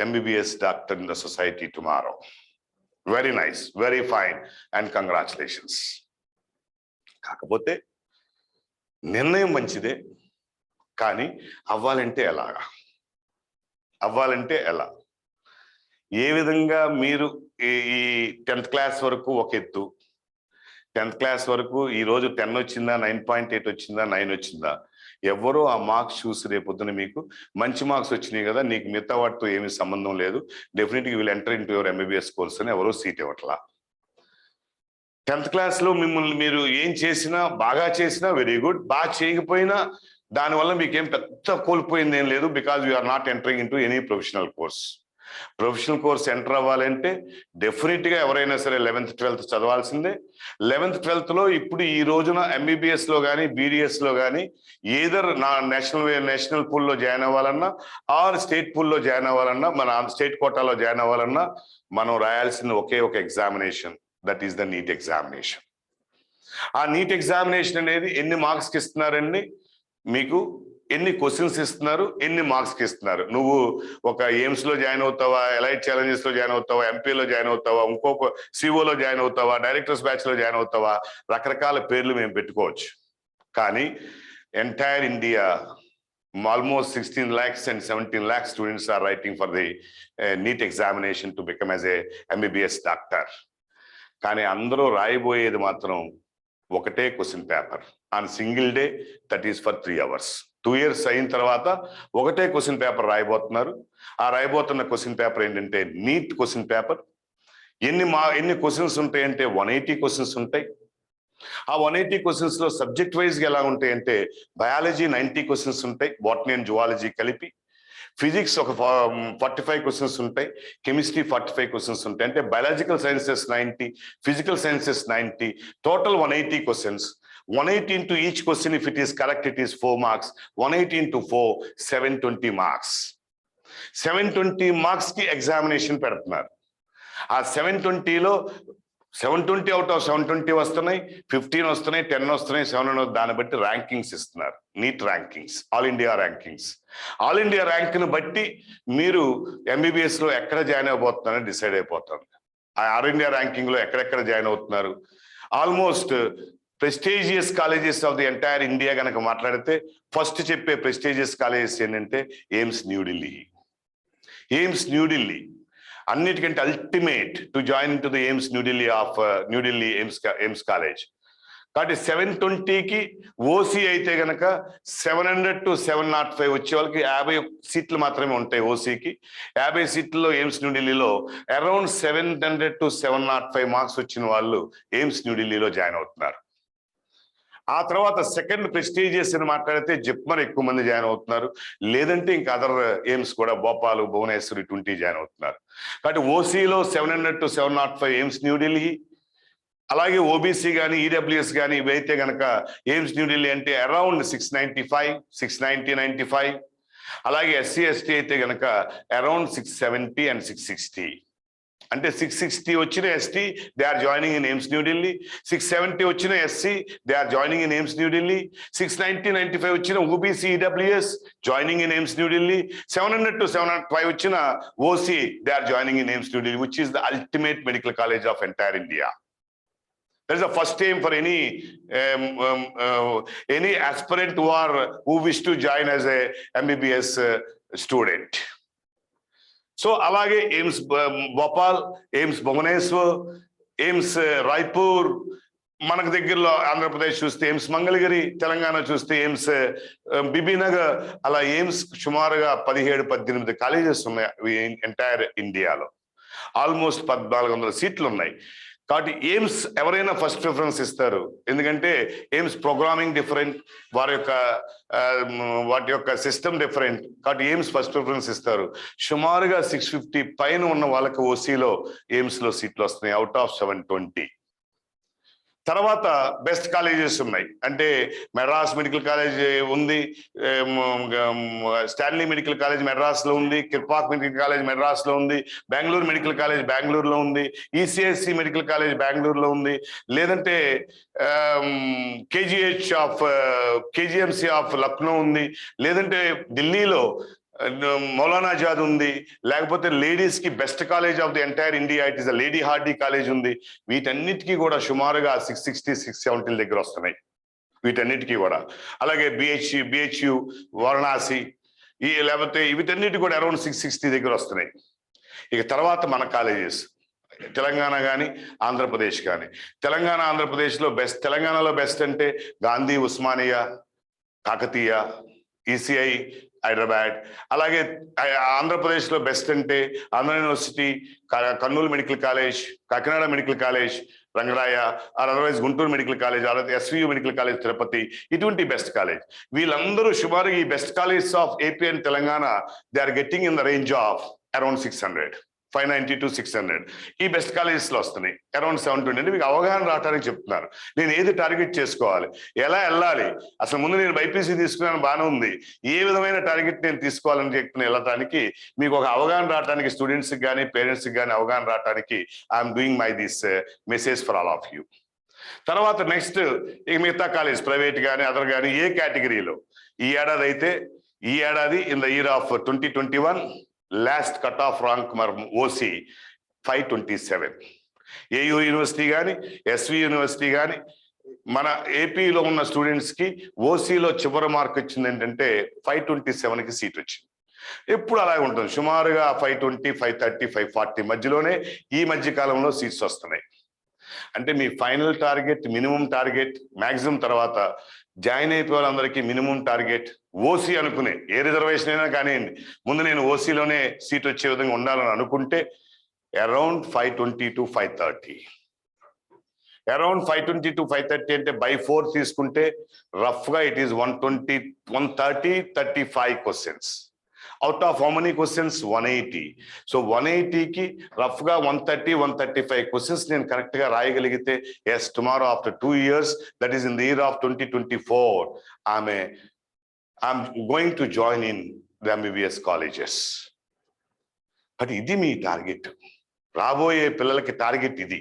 MBBS doctor in the society tomorrow. Very nice, very fine, and congratulations. కాకపోతే నిర్ణయం మంచిదే, కానీ అవ్వాలంటే ఎలా ఏ విధంగా మీరు ఈ 10th class వరకు ఒక ఎత్తు, 10th క్లాస్ వరకు ఈ రోజు 10 వచ్చిందా, 9.8 వచ్చిందా, 9 వచ్చిందా, ఎవరో ఆ మార్క్స్ చూసి రేపొద్దున మీకు మంచి మార్క్స్ వచ్చినాయి కదా, నీకు మిగతా వాటితో ఏమీ సంబంధం లేదు, డెఫినెట్గా will enter in to your MBBS course అని ఎవరో సీట్ ఇవ్వట్లా. 10th క్లాస్లో మిమ్మల్ని మీరు ఏం చేసినా, బాగా చేసినా వెరీ గుడ్, బాగా చేయకపోయినా దానివల్ల మీకేం పెద్ద కోల్పోయింది ఏం లేదు, because you are not entering in to any professional course. Professional course enter అవ్వాలంటే డెఫినెట్ గా ఎవరైనా సరే 11th 12th చదవాల్సిందే. 11th 12th లో ఇప్పుడు ఈ రోజున MBBS లో కానీ BDS లో కానీ ఏదర్ నేషనల్ పూల్లో జాయిన్ అవ్వాలన్నా ఆర్ స్టేట్ పూల్లో జాయిన్ అవ్వాలన్నా, మన స్టేట్ కోటాలో జాయిన్ అవ్వాలన్నా మనం రాయాల్సిన ఒకే ఒక examination, that is the neat examination. ఆ నీట్ ఎగ్జామినేషన్ అనేది ఎన్ని మార్క్స్కి ఇస్తున్నారండి? మీకు ఎన్ని క్వశ్చన్స్ ఇస్తున్నారు, ఎన్ని మార్క్స్కి ఇస్తున్నారు. నువ్వు ఒక ఎయిమ్స్లో జాయిన్ అవుతావా, ఎలైట్ ఛాలెంజెస్లో జాయిన్ అవుతావా, ఎంపీలో జాయిన్ అవుతావా, ఇంకొక సిఓలో జాయిన్ అవుతావా, డైరెక్టర్స్ బ్యాచ్లో జాయిన్ అవుతావా, రకరకాల పేర్లు మేము పెట్టుకోవచ్చు. కానీ entire India almost 16 lakhs and 17 lakh students are writing for the NEET examination to become as a MBBS doctor. కానీ అందరూ రాయబోయేది మాత్రం ఒకటే question paper on single day, that is for 3 hours. 2 years అయిన తర్వాత ఒకటే క్వశ్చన్ పేపర్ రాయబోతున్నారు. ఆ రాయబోతున్న క్వశ్చన్ పేపర్ ఏంటంటే నీట్ క్వశ్చన్ పేపర్. ఎన్ని క్వశ్చన్స్ ఉంటాయంటే 180 క్వశ్చన్స్ ఉంటాయి. ఆ 180 క్వశ్చన్స్ లో సబ్జెక్ట్ వైజ్ గా ఎలా ఉంటాయి అంటే బయాలజీ 90 క్వశ్చన్స్ ఉంటాయి, బాటనీ అండ్ జువాలజీ కలిపి. ఫిజిక్స్ ఒక 45 క్వశ్చన్స్ ఉంటాయి, కెమిస్ట్రీ 45 క్వశ్చన్స్ ఉంటాయి. అంటే biological sciences 90, physical sciences 90, total 180 questions. 180 into each question, if it is correct, it is 4 marks. 180 into 4, 720 marks. 720 marks కి ఎగ్జామినేషన్ పెడుతున్నారు. ఆ 720లో 720 out of 720 వస్తున్నాయి, 15 వస్తున్నాయి, 10 వస్తున్నాయి, 7 దాన్ని బట్టి ర్యాంకింగ్స్ ఇస్తున్నారు. NEET rankings, all India rankings. All India ర్యాంక్ను బట్టి మీరు ఎంబీబీఎస్ లో ఎక్కడ జాయిన్ అయిపోతున్నారని డిసైడ్ అయిపోతుంది. ఆ ఆల్ ఇండియా ర్యాంకింగ్ లో ఎక్కడెక్కడ జాయిన్ అవుతున్నారు. Almost prestigious colleges of the entire India కనుక మాట్లాడితే ఫస్ట్ చెప్పే ప్రెస్టీజియస్ కాలేజెస్ ఏంటంటే ఎయిమ్స్ న్యూఢిల్లీ. ఎయిమ్స్ న్యూఢిల్లీ అన్నిటికంటే ultimate to join to the AIIMS New Delhi of New Delhi AIIMS college. కాబట్టి 720కి ఓసీ అయితే గనక 700 to 705 వచ్చే వాళ్ళకి 50 సీట్లు మాత్రమే ఉంటాయి ఓసీకి. 50 సీట్లలో ఎయిమ్స్ న్యూఢిల్లీలో అరౌండ్ 700 to 705 మార్క్స్ వచ్చిన వాళ్ళు ఎయిమ్స్ న్యూఢిల్లీలో జాయిన్ అవుతున్నారు. ఆ తర్వాత సెకండ్ ప్రెస్టీజియస్ అని మాట్లాడితే జిప్మర్ ఎక్కువ మంది జాయిన్ అవుతున్నారు, లేదంటే ఇంకా అదర్ ఎయిమ్స్ కూడా భోపాల్, భువనేశ్వర్ 20 జాయిన్ అవుతున్నారు. కాబట్టి ఓసీలో 700 to 705 ఎయిమ్స్ న్యూఢిల్లీ. అలాగే ఓబీసీ కానీ ఈడబ్ల్యూఎస్ కానీ ఇవైతే కనుక ఎయిమ్స్ న్యూఢిల్లీ అంటే అరౌండ్ 695, 690, 95. అలాగే ఎస్సీ ఎస్టీ అయితే కనుక అరౌండ్ 670 and 660. అంటే 660 వచ్చిన ST they are joining in AIIMS New Delhi, 670 వచ్చిన SC they are joining in AIIMS New Delhi, 690, 95 వచ్చిన OBC EWS joining in AIIMS New Delhi, 700 to 705 వచ్చిన OC they are joining in AIIMS New Delhi, which is the ultimate medical college of entire India. That is the first aim for any aspirant who wish to join as a MBBS student. So అలాగే AIIMS Bhopal, AIIMS Bhubaneswar, AIIMS Raipur, మనకు దగ్గరలో ఆంధ్రప్రదేశ్ చూస్తే AIIMS Mangalagiri, Telangana చూస్తే AIIMS Bibinagar. అలా AIIMS సుమారుగా 17-18 colleges ఉన్నాయి entire ఇండియాలో. Almost 1400 సీట్లు ఉన్నాయి. కాబట్టి ఎయిమ్స్ ఎవరైనా ఫస్ట్ ప్రిఫరెన్స్ ఇస్తారు, ఎందుకంటే ఎయిమ్స్ ప్రోగ్రామింగ్ డిఫరెంట్, వాటి యొక్క సిస్టమ్ డిఫరెంట్. కాబట్టి ఎయిమ్స్ ఫస్ట్ ప్రిఫరెన్స్ ఇస్తారు. సుమారుగా 650 పైన ఉన్న వాళ్ళకి ఓసీలో ఎయిమ్స్లో సీట్లు వస్తున్నాయి అవుట్ ఆఫ్ 720. తర్వాత బెస్ట్ కాలేజెస్ ఉన్నాయి, అంటే మెడ్రాస్ మెడికల్ కాలేజ్ ఉంది, స్టాన్లీ మెడికల్ కాలేజ్ మెడ్రాస్లో ఉంది, కిర్పాక్ మెడికల్ కాలేజ్ మెడ్రాస్లో ఉంది, బెంగళూరు మెడికల్ కాలేజ్ బెంగళూరులో ఉంది, ఈసీఎస్సి మెడికల్ కాలేజ్ బెంగళూరులో ఉంది, లేదంటే కేజీఎంసీ ఆఫ్ లక్నో ఉంది, లేదంటే ఢిల్లీలో మౌలానా ఆజాద్ ఉంది, లేకపోతే లేడీస్ కి best college of the entire India it is Lady Hardinge college ఉంది. వీటన్నిటికీ కూడా సుమారుగా 660, 670 దగ్గర వస్తున్నాయి వీటన్నిటికీ కూడా. అలాగే బిహెచ్యు వారణాసి, లేకపోతే వీటన్నిటి కూడా అరౌండ్ 660 దగ్గర వస్తున్నాయి. ఇక తర్వాత మన కాలేజెస్ తెలంగాణ కానీ ఆంధ్రప్రదేశ్ కానీ. తెలంగాణ ఆంధ్రప్రదేశ్లో బెస్ట్, తెలంగాణలో బెస్ట్ అంటే గాంధీ, ఉస్మానియా, కాకతీయ, ఈసీఐ హైదరాబాద్. అలాగే ఆంధ్రప్రదేశ్లో బెస్ట్ అంటే Andhra university, Kurnool medical college, Kakinada medical college, Rangaraya, otherwise Guntur medical college, SVU medical college Tirupati, ఇటువంటి బెస్ట్ కాలేజ్. వీళ్ళందరూ సుమారు ఈ best college of AP and Telangana they are getting in the range of around 600, 590 to 600. ఈ బెస్ట్ కాలేజెస్లో వస్తున్నాయి అరౌండ్ 720. అంటే మీకు అవగాహన రావడానికి చెప్తున్నారు. నేను ఏది టార్గెట్ చేసుకోవాలి, ఎలా వెళ్ళాలి, అసలు ముందు నేను బైపీసీ తీసుకున్నాను బాగానే ఉంది, ఏ విధమైన టార్గెట్ నేను తీసుకోవాలని చెప్పి వెళ్ళటానికి మీకు ఒక అవగాహన రావడానికి, స్టూడెంట్స్కి కానీ పేరెంట్స్కి కానీ అవగాహన రావడానికి I'm doing this message for all of you. తర్వాత నెక్స్ట్ ఇక మిగతా కాలేజ్ ప్రైవేట్ కానీ అదర్ కానీ ఏ కేటగిరీలో ఈ ఏడాది in the year of 2021 last cut off rank మరి ఓసీ 527. ఏయూ యూనివర్సిటీ కానీ ఎస్వి యూనివర్సిటీ కానీ మన ఏపీలో ఉన్న స్టూడెంట్స్కి ఓసీలో చివరి మార్క్ వచ్చింది ఏంటంటే 527కి సీట్ వచ్చింది. ఎప్పుడు అలాగే ఉంటుంది, సుమారుగా 520, 530, 540 మధ్యలోనే ఈ మధ్య కాలంలో సీట్స్ వస్తున్నాయి. అంటే మీ final target, minimum target, maximum తర్వాత జాయిన్ అయిపోయే వాళ్ళందరికీ మినిమం టార్గెట్ ఓసీ అనుకునే ఏ రిజర్వేషన్ అయినా కానివ్వండి, ముందు నేను ఓసీలోనే సీట్ వచ్చే విధంగా ఉండాలని అనుకుంటే అరౌండ్ 520 to 530. అరౌండ్ 520 to 530 అంటే బై 4 తీసుకుంటే రఫ్గా it is 120, 130, 35 questions. Out of how many questions? 180. So 180కి రఫ్గా 130, 135 క్వశ్చన్స్ నేను కరెక్ట్గా రాయగలిగితే yes, tomorrow after 2 years, that is in the year of 2024, I'm going to join in the MBBS colleges. But ఇది మీ టార్గెట్, రాబోయే పిల్లలకి టార్గెట్ ఇది.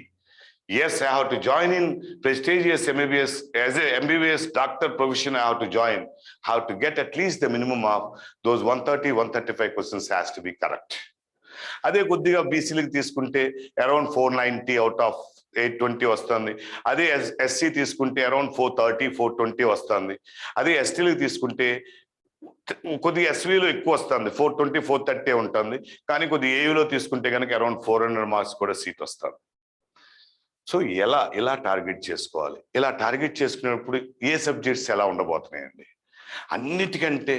Yes, I have to join in prestigious MBBS. As a MBBS doctor profession, I have to join. I have to get at least the minimum of those 130, 135 questions has to be correct. అదే కొద్దిగా బీసీలకు తీసుకుంటే around 490 out of 820 వస్తుంది. అదే SC తీసుకుంటే around 430, 420 వస్తుంది. అదే ఎస్టీలకు తీసుకుంటే కొద్దిగా ఎస్వీలో ఎక్కువ వస్తుంది, 420, 430 ఉంటుంది. కానీ కొద్దిగా ఏయూలో తీసుకుంటే కనుక అరౌండ్ 400 మార్క్స్ కూడా సీట్ వస్తుంది. సో ఎలా టార్గెట్ చేసుకోవాలి? ఇలా టార్గెట్ చేసుకునేటప్పుడు ఏ సబ్జెక్ట్స్ ఎలా ఉండబోతున్నాయండి? అన్నిటికంటే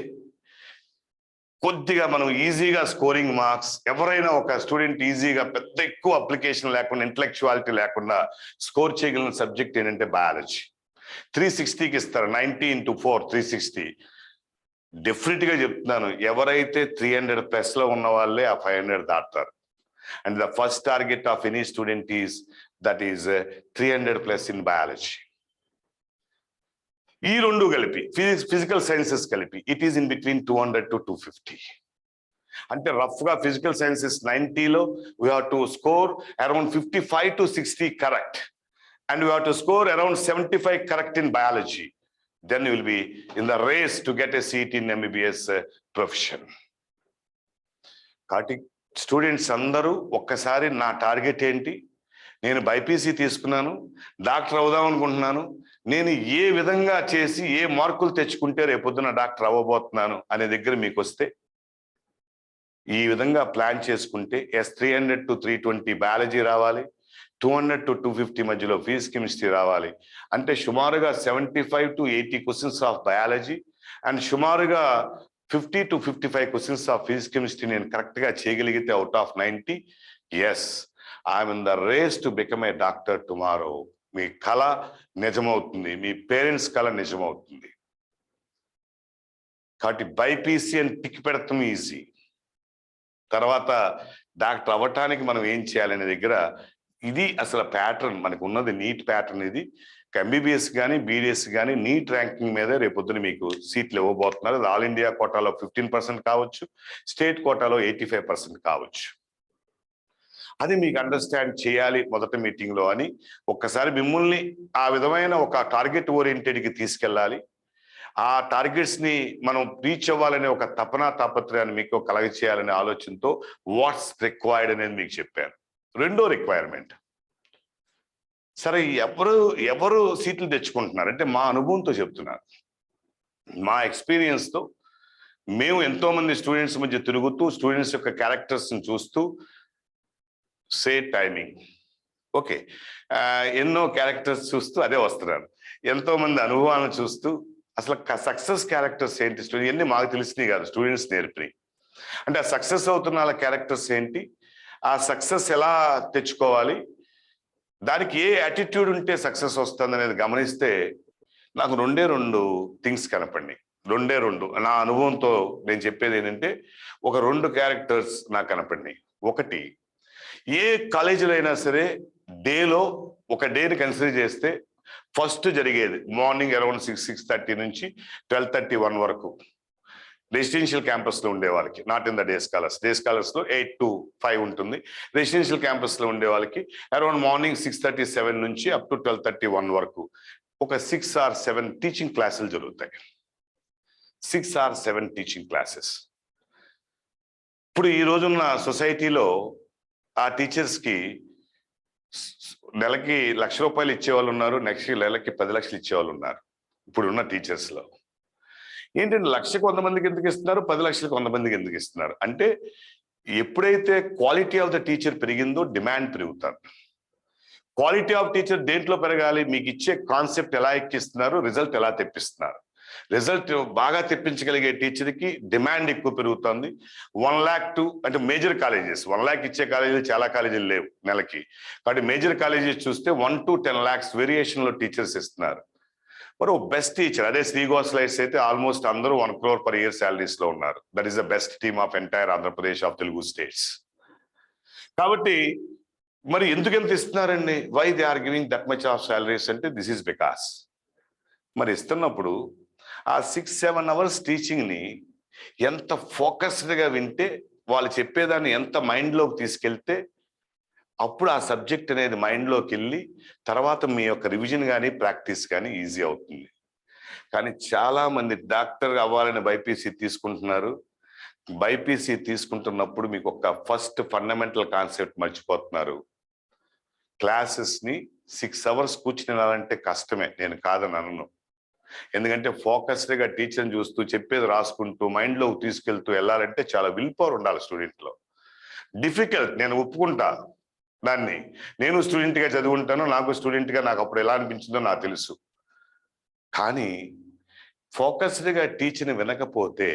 కొద్దిగా మనం ఈజీగా స్కోరింగ్ మార్క్స్, ఎవరైనా ఒక స్టూడెంట్ ఈజీగా పెద్ద ఎక్కువ అప్లికేషన్ లేకుండా, ఇంటలెక్చువాలిటీ లేకుండా స్కోర్ చేయగలిగిన సబ్జెక్ట్ ఏంటంటే బయాలజీ. 360కి ఇస్తారు, 90 into 4 360. డెఫినెట్గా చెప్తున్నాను, ఎవరైతే 300+ లో ఉన్న వాళ్ళే ఆ 500 దాటుతారు. And the first target of any student is that is 300+ in biology. ఈ రెండు కలిపి ఫిజికల్ సైన్సెస్ కలిపి it is in between 200 to 250. అంటే రఫ్గా ఫిజికల్ సైన్సెస్ 90లో we have to score around 55 to 60 correct, and we have to score around 75 correct in biology. Then you will be in the race to get a seat in MBBS profession. కాబట్టి students అందరూ ఒక్కసారి నా target ఏంటి, నేను BiPC తీసుకున్నాను, doctor అవుదాం అనుకుంటున్నాను, నేను ఏ విధంగా చేసి ఏ మార్కులు తెచ్చుకుంటే రేపొద్దున డాక్టర్ అవ్వబోతున్నాను అనే దగ్గర మీకు వస్తే ఈ విధంగా ప్లాన్ చేసుకుంటే 300 to 320 బయాలజీ రావాలి, 200 to 250 మధ్యలో ఫిజిక్స్ కెమిస్ట్రీ రావాలి. అంటే సుమారుగా 75 to 80 questions of biology and సుమారుగా 50 to 55 questions of physics chemistry నేను కరెక్ట్గా చేయగలిగితే out of 90, yes, I'm in the race to become a doctor tomorrow. మీ కళ నిజమవుతుంది, మీ పేరెంట్స్ కళ నిజమవుతుంది. కాబట్టి బైపీసీ అని టిక్ పెడతాం ఈజీ, తర్వాత డాక్టర్ అవ్వటానికి మనం ఏం చేయాలనే దగ్గర ఇది అసలు ప్యాటర్న్ మనకు ఉన్నది. నీట్ ప్యాటర్న్ ఇది. ఎంబీబీఎస్ కానీ బీడీఎస్ కానీ నీట్ ర్యాంకింగ్ మీద రేపొద్దున మీకు సీట్లు ఇవ్వబోతున్నారు. అది ఆల్ ఇండియా కోటాలో 15% కావచ్చు, స్టేట్ కోటాలో 85% కావచ్చు. అది మీకు అండర్స్టాండ్ చేయాలి మొదటి మీటింగ్లో అని ఒక్కసారి మిమ్మల్ని ఆ విధమైన ఒక టార్గెట్ ఓరియంటెడ్కి తీసుకెళ్ళాలి. ఆ టార్గెట్స్ని మనం రీచ్ అవ్వాలనే ఒక తాపత్రయాన్ని మీకు కలగ చేయాలనే ఆలోచనతో వాట్స్ రిక్వైర్డ్ అనేది మీకు చెప్పాను. రెండో రిక్వైర్మెంట్, సరే ఎవరు సీట్లు తెచ్చుకుంటున్నారు అంటే మా అనుభవంతో చెప్తున్నారు, మా ఎక్స్పీరియన్స్తో. మేము ఎంతోమంది స్టూడెంట్స్ మధ్య తిరుగుతూ స్టూడెంట్స్ యొక్క క్యారెక్టర్స్ని చూస్తూ సే టైమింగ్ ఓకే ఎన్నో క్యారెక్టర్స్ చూస్తూ అదే వస్తున్నారు. ఎంతోమంది అనుభవాలను చూస్తూ అసలు సక్సెస్ క్యారెక్టర్స్ ఏంటి స్టూడెంట్, ఇవన్నీ మాకు తెలిసినవి కాదు, స్టూడెంట్స్ నేర్పినాయి. అంటే ఆ సక్సెస్ అవుతున్న వాళ్ళ క్యారెక్టర్స్ ఏంటి, ఆ సక్సెస్ ఎలా తెచ్చుకోవాలి, దానికి ఏ యాటిట్యూడ్ ఉంటే సక్సెస్ వస్తుంది అనేది గమనిస్తే నాకు రెండు థింగ్స్ కనపడి, నా అనుభవంతో నేను చెప్పేది ఏంటంటే ఒక 2 క్యారెక్టర్స్ నాకు కనపడినాయి. ఒకటి, ఏ కాలేజీలో అయినా సరే డేలో ఒక డేని కన్సిడర్ చేస్తే ఫస్ట్ జరిగేది మార్నింగ్ అరౌండ్ 6:30 నుంచి 12:30, 1 వరకు రెసిడెన్షియల్ క్యాంపస్లో ఉండే వాళ్ళకి, నాట్ ఇన్ ద డే స్కాలర్స్లో 8 to 5 ఉంటుంది. రెసిడెన్షియల్ క్యాంపస్లో ఉండే వాళ్ళకి అరౌండ్ మార్నింగ్ 6:37 నుంచి అప్ టు 12:31 వరకు ఒక 6 or 7 టీచింగ్ క్లాసులు జరుగుతాయి. 6 or 7 టీచింగ్ క్లాసెస్. ఇప్పుడు ఈ రోజున్న సొసైటీలో ఆ టీచర్స్కి నెలకి ₹1,00,000 ఇచ్చేవాళ్ళు ఉన్నారు, నెక్స్ట్ నెలకి 10 లక్షలు ఇచ్చేవాళ్ళు ఉన్నారు. ఇప్పుడున్న టీచర్స్లో ఏంటంటే 1,00,000 కొంతమందికి ఎందుకు ఇస్తున్నారు, 10 లక్షలు కొంతమందికి ఎందుకు ఇస్తున్నారు అంటే, ఎప్పుడైతే క్వాలిటీ ఆఫ్ ద టీచర్ పెరిగిందో డిమాండ్ పెరుగుతారు. క్వాలిటీ ఆఫ్ టీచర్ దేంట్లో పెరగాలి, మీకు ఇచ్చే కాన్సెప్ట్ ఎలా ఎక్కిస్తున్నారు, రిజల్ట్ ఎలా తెప్పిస్తున్నారు. రిజల్ట్ బాగా తెప్పించగలిగే టీచర్కి డిమాండ్ ఎక్కువ పెరుగుతుంది. 1 lakh to అంటే మేజర్ కాలేజెస్, 1 lakh ఇచ్చే కాలేజీలు చాలా కాలేజీలు లేవు నెలకి. కాబట్టి మేజర్ కాలేజెస్ చూస్తే 1 to 10 lakhs వేరియేషన్లో టీచర్స్ ఇస్తున్నారు. మరి బెస్ట్ టీచర్ అదే శ్రీ గోసలైట్స్ అయితే ఆల్మోస్ట్ అందరూ 1 crore per year salaries లో ఉన్నారు. That is the best team of entire Andhra Pradesh of Telugu states. కాబట్టి మరి ఎందుకు ఎంత ఇస్తున్నారండి, why they are giving that much of salaries అంటే దిస్ ఈస్ బికాస్ మరి ఇస్తున్నప్పుడు ఆ 6-7 hours టీచింగ్ని ఎంత ఫోకస్డ్గా వింటే, వాళ్ళు చెప్పేదాన్ని ఎంత మైండ్లోకి తీసుకెళ్తే అప్పుడు ఆ సబ్జెక్ట్ అనేది మైండ్లోకి వెళ్ళి తర్వాత మీ యొక్క రివిజన్ కానీ ప్రాక్టీస్ కానీ ఈజీ అవుతుంది. కానీ చాలా మంది డాక్టర్ అవ్వాలని బైపీసీ తీసుకుంటున్నారు. బైపీసీ తీసుకుంటున్నప్పుడు మీకు ఒక ఫస్ట్ ఫండమెంటల్ కాన్సెప్ట్ మర్చిపోతున్నారు. క్లాసెస్ని 6 hours కూర్చుని వెళ్ళాలంటే కష్టమే, నేను కాదని అనను. ఎందుకంటే ఫోకస్డ్గా టీచర్ని చూస్తూ చెప్పేది రాసుకుంటూ మైండ్లోకి తీసుకెళ్తూ వెళ్ళాలంటే చాలా విల్ పవర్ ఉండాలి స్టూడెంట్లో. డిఫికల్ట్, నేను ఒప్పుకుంటా దాన్ని. నేను స్టూడెంట్గా చదువుకుంటాను, నాకు స్టూడెంట్గా నాకు అప్పుడు ఎలా అనిపించిందో నాకు తెలుసు. కానీ ఫోకస్డ్గా టీచర్ని వినకపోతే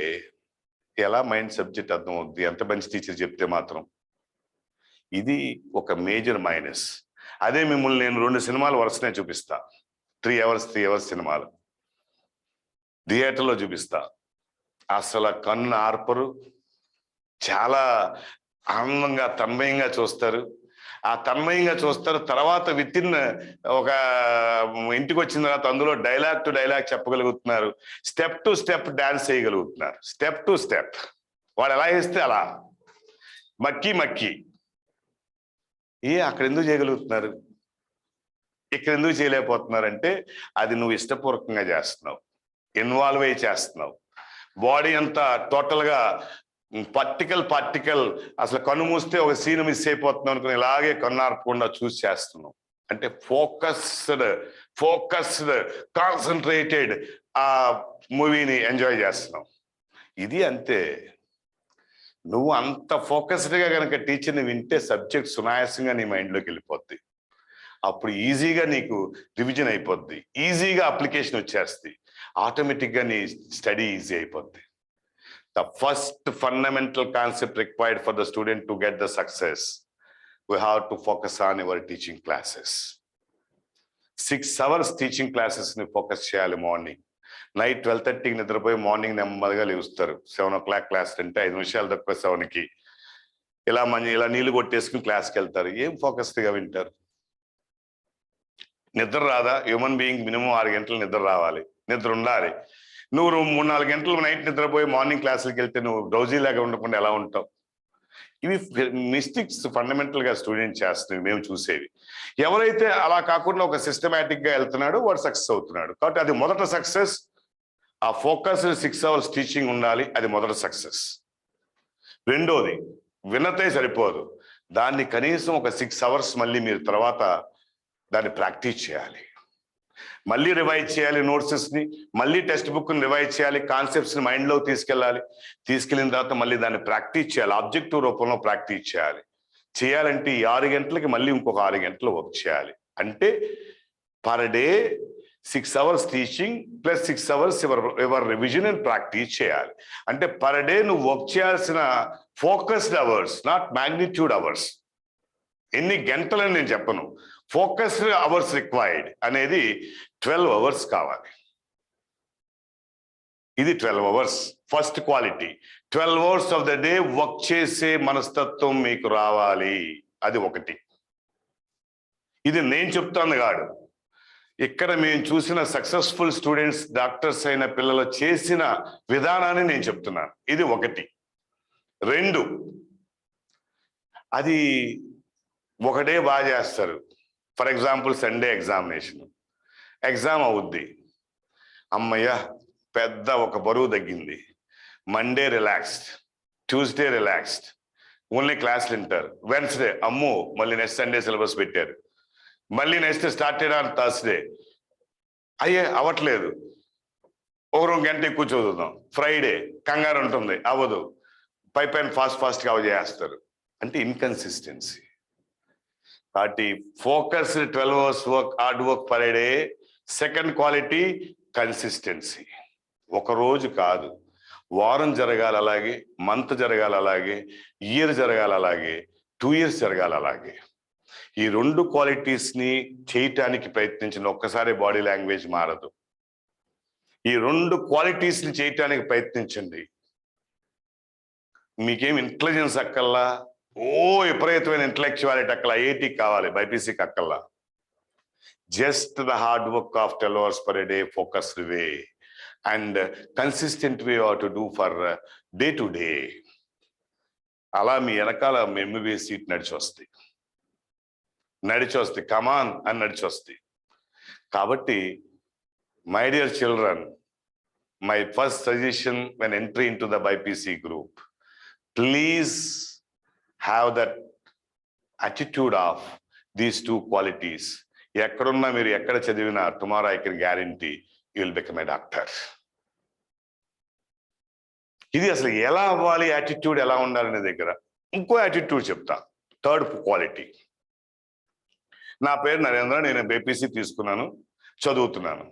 ఎలా మైండ్ సబ్జెక్ట్ అర్థం అవుద్ది, ఎంత మంచి టీచర్ చెప్తే మాత్రం. ఇది ఒక మేజర్ మైనస్. అదే మిమ్మల్ని నేను 2 సినిమాలు వరుసనే చూపిస్తా, 3 hours సినిమాలు థియేటర్లో చూపిస్తా. అసలు కన్ను ఆర్పరు, చాలా ఆనందంగా తన్మయంగా చూస్తారు. ఆ తన్మయంగా చూస్తారు. తర్వాత వితిన్ ఒక ఇంటికి వచ్చిన తర్వాత అందులో డైలాగ్ టు డైలాగ్ చెప్పగలుగుతున్నారు, స్టెప్ టు స్టెప్ డాన్స్ చేయగలుగుతున్నారు. స్టెప్ టు స్టెప్ వాడు ఎలా వేస్తే అలా మక్కి అక్కడ ఎందుకు చేయగలుగుతున్నారు, ఇక్కడ ఎందుకు చేయలేకపోతున్నారంటే అది నువ్వు ఇష్టపూర్వకంగా చేస్తున్నావు, ఇన్వాల్వ్ అయ్యి చేస్తున్నావు. బాడీ అంతా టోటల్గా పార్టికల్ అసలు కన్ను మూస్తే ఒక సీన్ మిస్ అయిపోతున్నాం అనుకుని ఇలాగే కన్ను ఆర్పకుండా చూసి చేస్తున్నాం. అంటే ఫోకస్డ్ కాన్సన్ట్రేటెడ్ ఆ మూవీని ఎంజాయ్ చేస్తున్నాం. ఇది అంతే. నువ్వు అంత ఫోకస్డ్గా కనుక టీచర్ని వింటే సబ్జెక్ట్ సునాయాసంగా నీ మైండ్లోకి వెళ్ళిపోద్ది. అప్పుడు ఈజీగా నీకు రివిజన్ అయిపోద్ది, ఈజీగా అప్లికేషన్ వచ్చేస్తుంది, ఆటోమేటిక్గా నీ స్టడీ ఈజీ అయిపోద్ది. The first fundamental concept required for the student to get the success, we have to focus on our teaching classes. 6 hours teaching classes ni focus cheyali morning. Night 12:30 ki నిద్రపోయి morning నెమ్మదిగా లేస్తారు. 7 o'clock class అంటే 5 నిమిషాలు తక్కువ 7కి ఇలా నీళ్లు కొట్టేసుకుని క్లాస్కి వెళ్తారు. ఏం ఫోకస్డ్గా వింటారు? నిద్ర రాదా? హ్యూమన్ బీయింగ్ మినిమం 6 గంటలు నిద్ర రావాలి, నిద్ర ఉండాలి. నువ్వు 3-4 గంటలు నైట్ నిద్రపోయి మార్నింగ్ క్లాసులకి వెళ్తే నువ్వు డౌజీ లాగా ఉండకుండా ఎలా ఉంటావు? ఇవి మిస్టేక్స్ ఫండమెంటల్గా స్టూడెంట్ చేస్తున్నవి మేము చూసేవి. ఎవరైతే అలా కాకుండా ఒక సిస్టమేటిక్గా వెళ్తున్నాడో వాడు సక్సెస్ అవుతున్నాడు. కాబట్టి అది మొదట సక్సెస్. ఆ ఫోకస్ 6 hours టీచింగ్ ఉండాలి, అది మొదట సక్సెస్. రెండోది వినతే సరిపోదు, దాన్ని కనీసం ఒక 6 hours మళ్ళీ మీరు తర్వాత దాన్ని ప్రాక్టీస్ చేయాలి, మళ్ళీ రివైజ్ చేయాలి, నోట్సెస్ని మళ్ళీ టెక్స్ట్ బుక్ని రివైజ్ చేయాలి, కాన్సెప్ట్స్ని మైండ్లో తీసుకెళ్ళిన తర్వాత మళ్ళీ దాన్ని ప్రాక్టీస్ చేయాలి, ఆబ్జెక్టివ్ రూపంలో ప్రాక్టీస్ చేయాలంటే ఈ 6 గంటలకి మళ్ళీ ఇంకొక 6 గంటలు వర్క్ చేయాలి. అంటే per day 6 hours teaching plus 6 hours ever revision and practice చేయాలి. అంటే పర్ డే నువ్వు వర్క్ చేయాల్సిన focused hours, not magnitude hours. ఎన్ని గంటలని నేను చెప్పను, ఫోకస్డ్ అవర్స్ రిక్వైర్డ్ అనేది 12 hours కావాలి. ఇది 12 hours first quality. 12 hours of the day work చేసే మనస్తత్వం మీకు రావాలి, అది ఒకటి. ఇది నేను చెప్తాను కాదు, ఇక్కడ మేము చూసిన సక్సెస్ఫుల్ స్టూడెంట్స్ డాక్టర్స్ అయిన పిల్లలు చేసిన విధానాన్ని నేను చెప్తున్నాను. ఇది ఒకటి. రెండు, అది ఒకటే బాగా చేస్తారు. ఫర్ ఎగ్జాంపుల్ సండే ఎగ్జామ్ అవుద్ది, అమ్మయ్య పెద్ద ఒక బరువు తగ్గింది, Monday relaxed, Tuesday relaxed, only క్లాసులు వింటారు. వెన్స్డే అమ్మో మళ్ళీ నెక్స్ట్ సండే సిలబస్ పెట్టారు, మళ్ళీ నెక్స్ట్ స్టార్టెడ్ ఆన్ థర్స్డే, అవ్వట్లేదు, ఒక 2 గంట ఎక్కువ చదువుదాం, ఫ్రైడే కంగారు ఉంటుంది అవ్వదు, పైన ఫాస్ట్గా చేస్తారు. అంటే ఇన్కన్సిస్టెన్సీ. కాబట్టి focus 12 hours work, hard work per day. Second quality consistency. ఒక రోజు కాదు, వారం జరగాలి అలాగే, మంత్ జరగాలి అలాగే, ఇయర్ జరగాలి అలాగే, 2 years జరగాలి అలాగే. ఈ 2 క్వాలిటీస్ని చేయటానికి ప్రయత్నించిన ఒక్కసారి బాడీ లాంగ్వేజ్ మారదు. ఈ 2 క్వాలిటీస్ని చేయటానికి ప్రయత్నించండి. మీకేం ఇంటెలిజెన్స్ అక్కల్లా, విపరీతమైన ఇంటలెక్చువాలిటీ అక్కల, ఐఐటి కావాలి, బైపీసీకి అక్కల్లా. Just the hard work of 12 hours per day, focused way and consistent way ought to do for day to day. అలా మీ వెనకాల ఎంబీబీఎస్ సీట్ నడిచి వస్తాయి, కమాన్ అని నడిచి వస్తాయి. కాబట్టి my dear children, my first suggestion when entry in to the BiPC group, please have that attitude of these 2 qualities. ఎక్కడున్నా మీరు ఎక్కడ చదివినా, tomorrow I can guarantee you will become a doctor. ఇది అసలు ఎలా అవ్వాలి, యాటిట్యూడ్ ఎలా ఉండాలనే దగ్గర ఇంకో యాటిట్యూడ్ చెప్తా. థర్డ్ క్వాలిటీ, నా పేరు నరేంద్ర, నేను బైపీసీ తీసుకున్నాను, చదువుతున్నాను,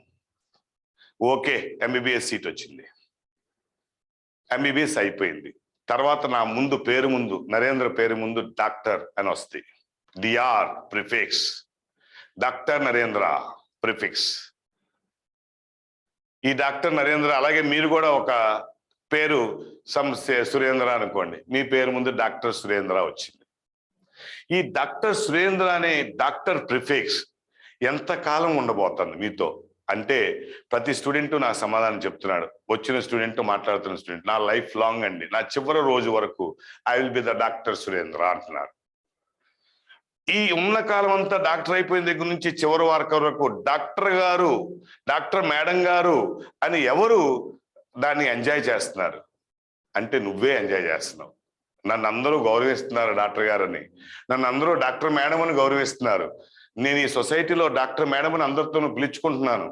ఓకే ఎంబీబీఎస్ సీట్ వచ్చింది, ఎంబీబీఎస్ అయిపోయింది. తర్వాత నా పేరు ముందు నరేంద్ర పేరు ముందు డాక్టర్ అని వస్తాయి, DR prefix, doctor Narendra prefix. ఈ డాక్టర్ నరేంద్ర, అలాగే మీరు కూడా ఒక పేరు సురేంద్ర అనుకోండి, మీ పేరు ముందు డాక్టర్ సురేంద్ర వచ్చింది. ఈ డాక్టర్ సురేంద్ర అనే డాక్టర్ ప్రిఫిక్స్ ఎంతకాలం ఉండబోతుంది మీతో అంటే, ప్రతి స్టూడెంట్ నాకు సమాధానం చెప్తున్నాడు, వచ్చిన స్టూడెంట్, మాట్లాడుతున్న స్టూడెంట్, నా లైఫ్ లాంగ్ అండి, నా చివరి రోజు వరకు I will be the doctor Surendra అంటున్నారు. ఈ ఉన్న కాలం అంతా డాక్టర్ అయిపోయిన దగ్గర నుంచి చివరి వరకు డాక్టర్ గారు, డాక్టర్ మేడం గారు అని ఎవరు దాన్ని ఎంజాయ్ చేస్తున్నారు అంటే నువ్వే ఎంజాయ్ చేస్తున్నావు. నన్ను అందరూ గౌరవిస్తున్నారు డాక్టర్ గారని, నన్ను అందరూ డాక్టర్ మేడం అని గౌరవిస్తున్నారు. నేను ఈ సొసైటీలో డాక్టర్ మేడం అని అందరితోనూ పిలుచుకుంటున్నాను,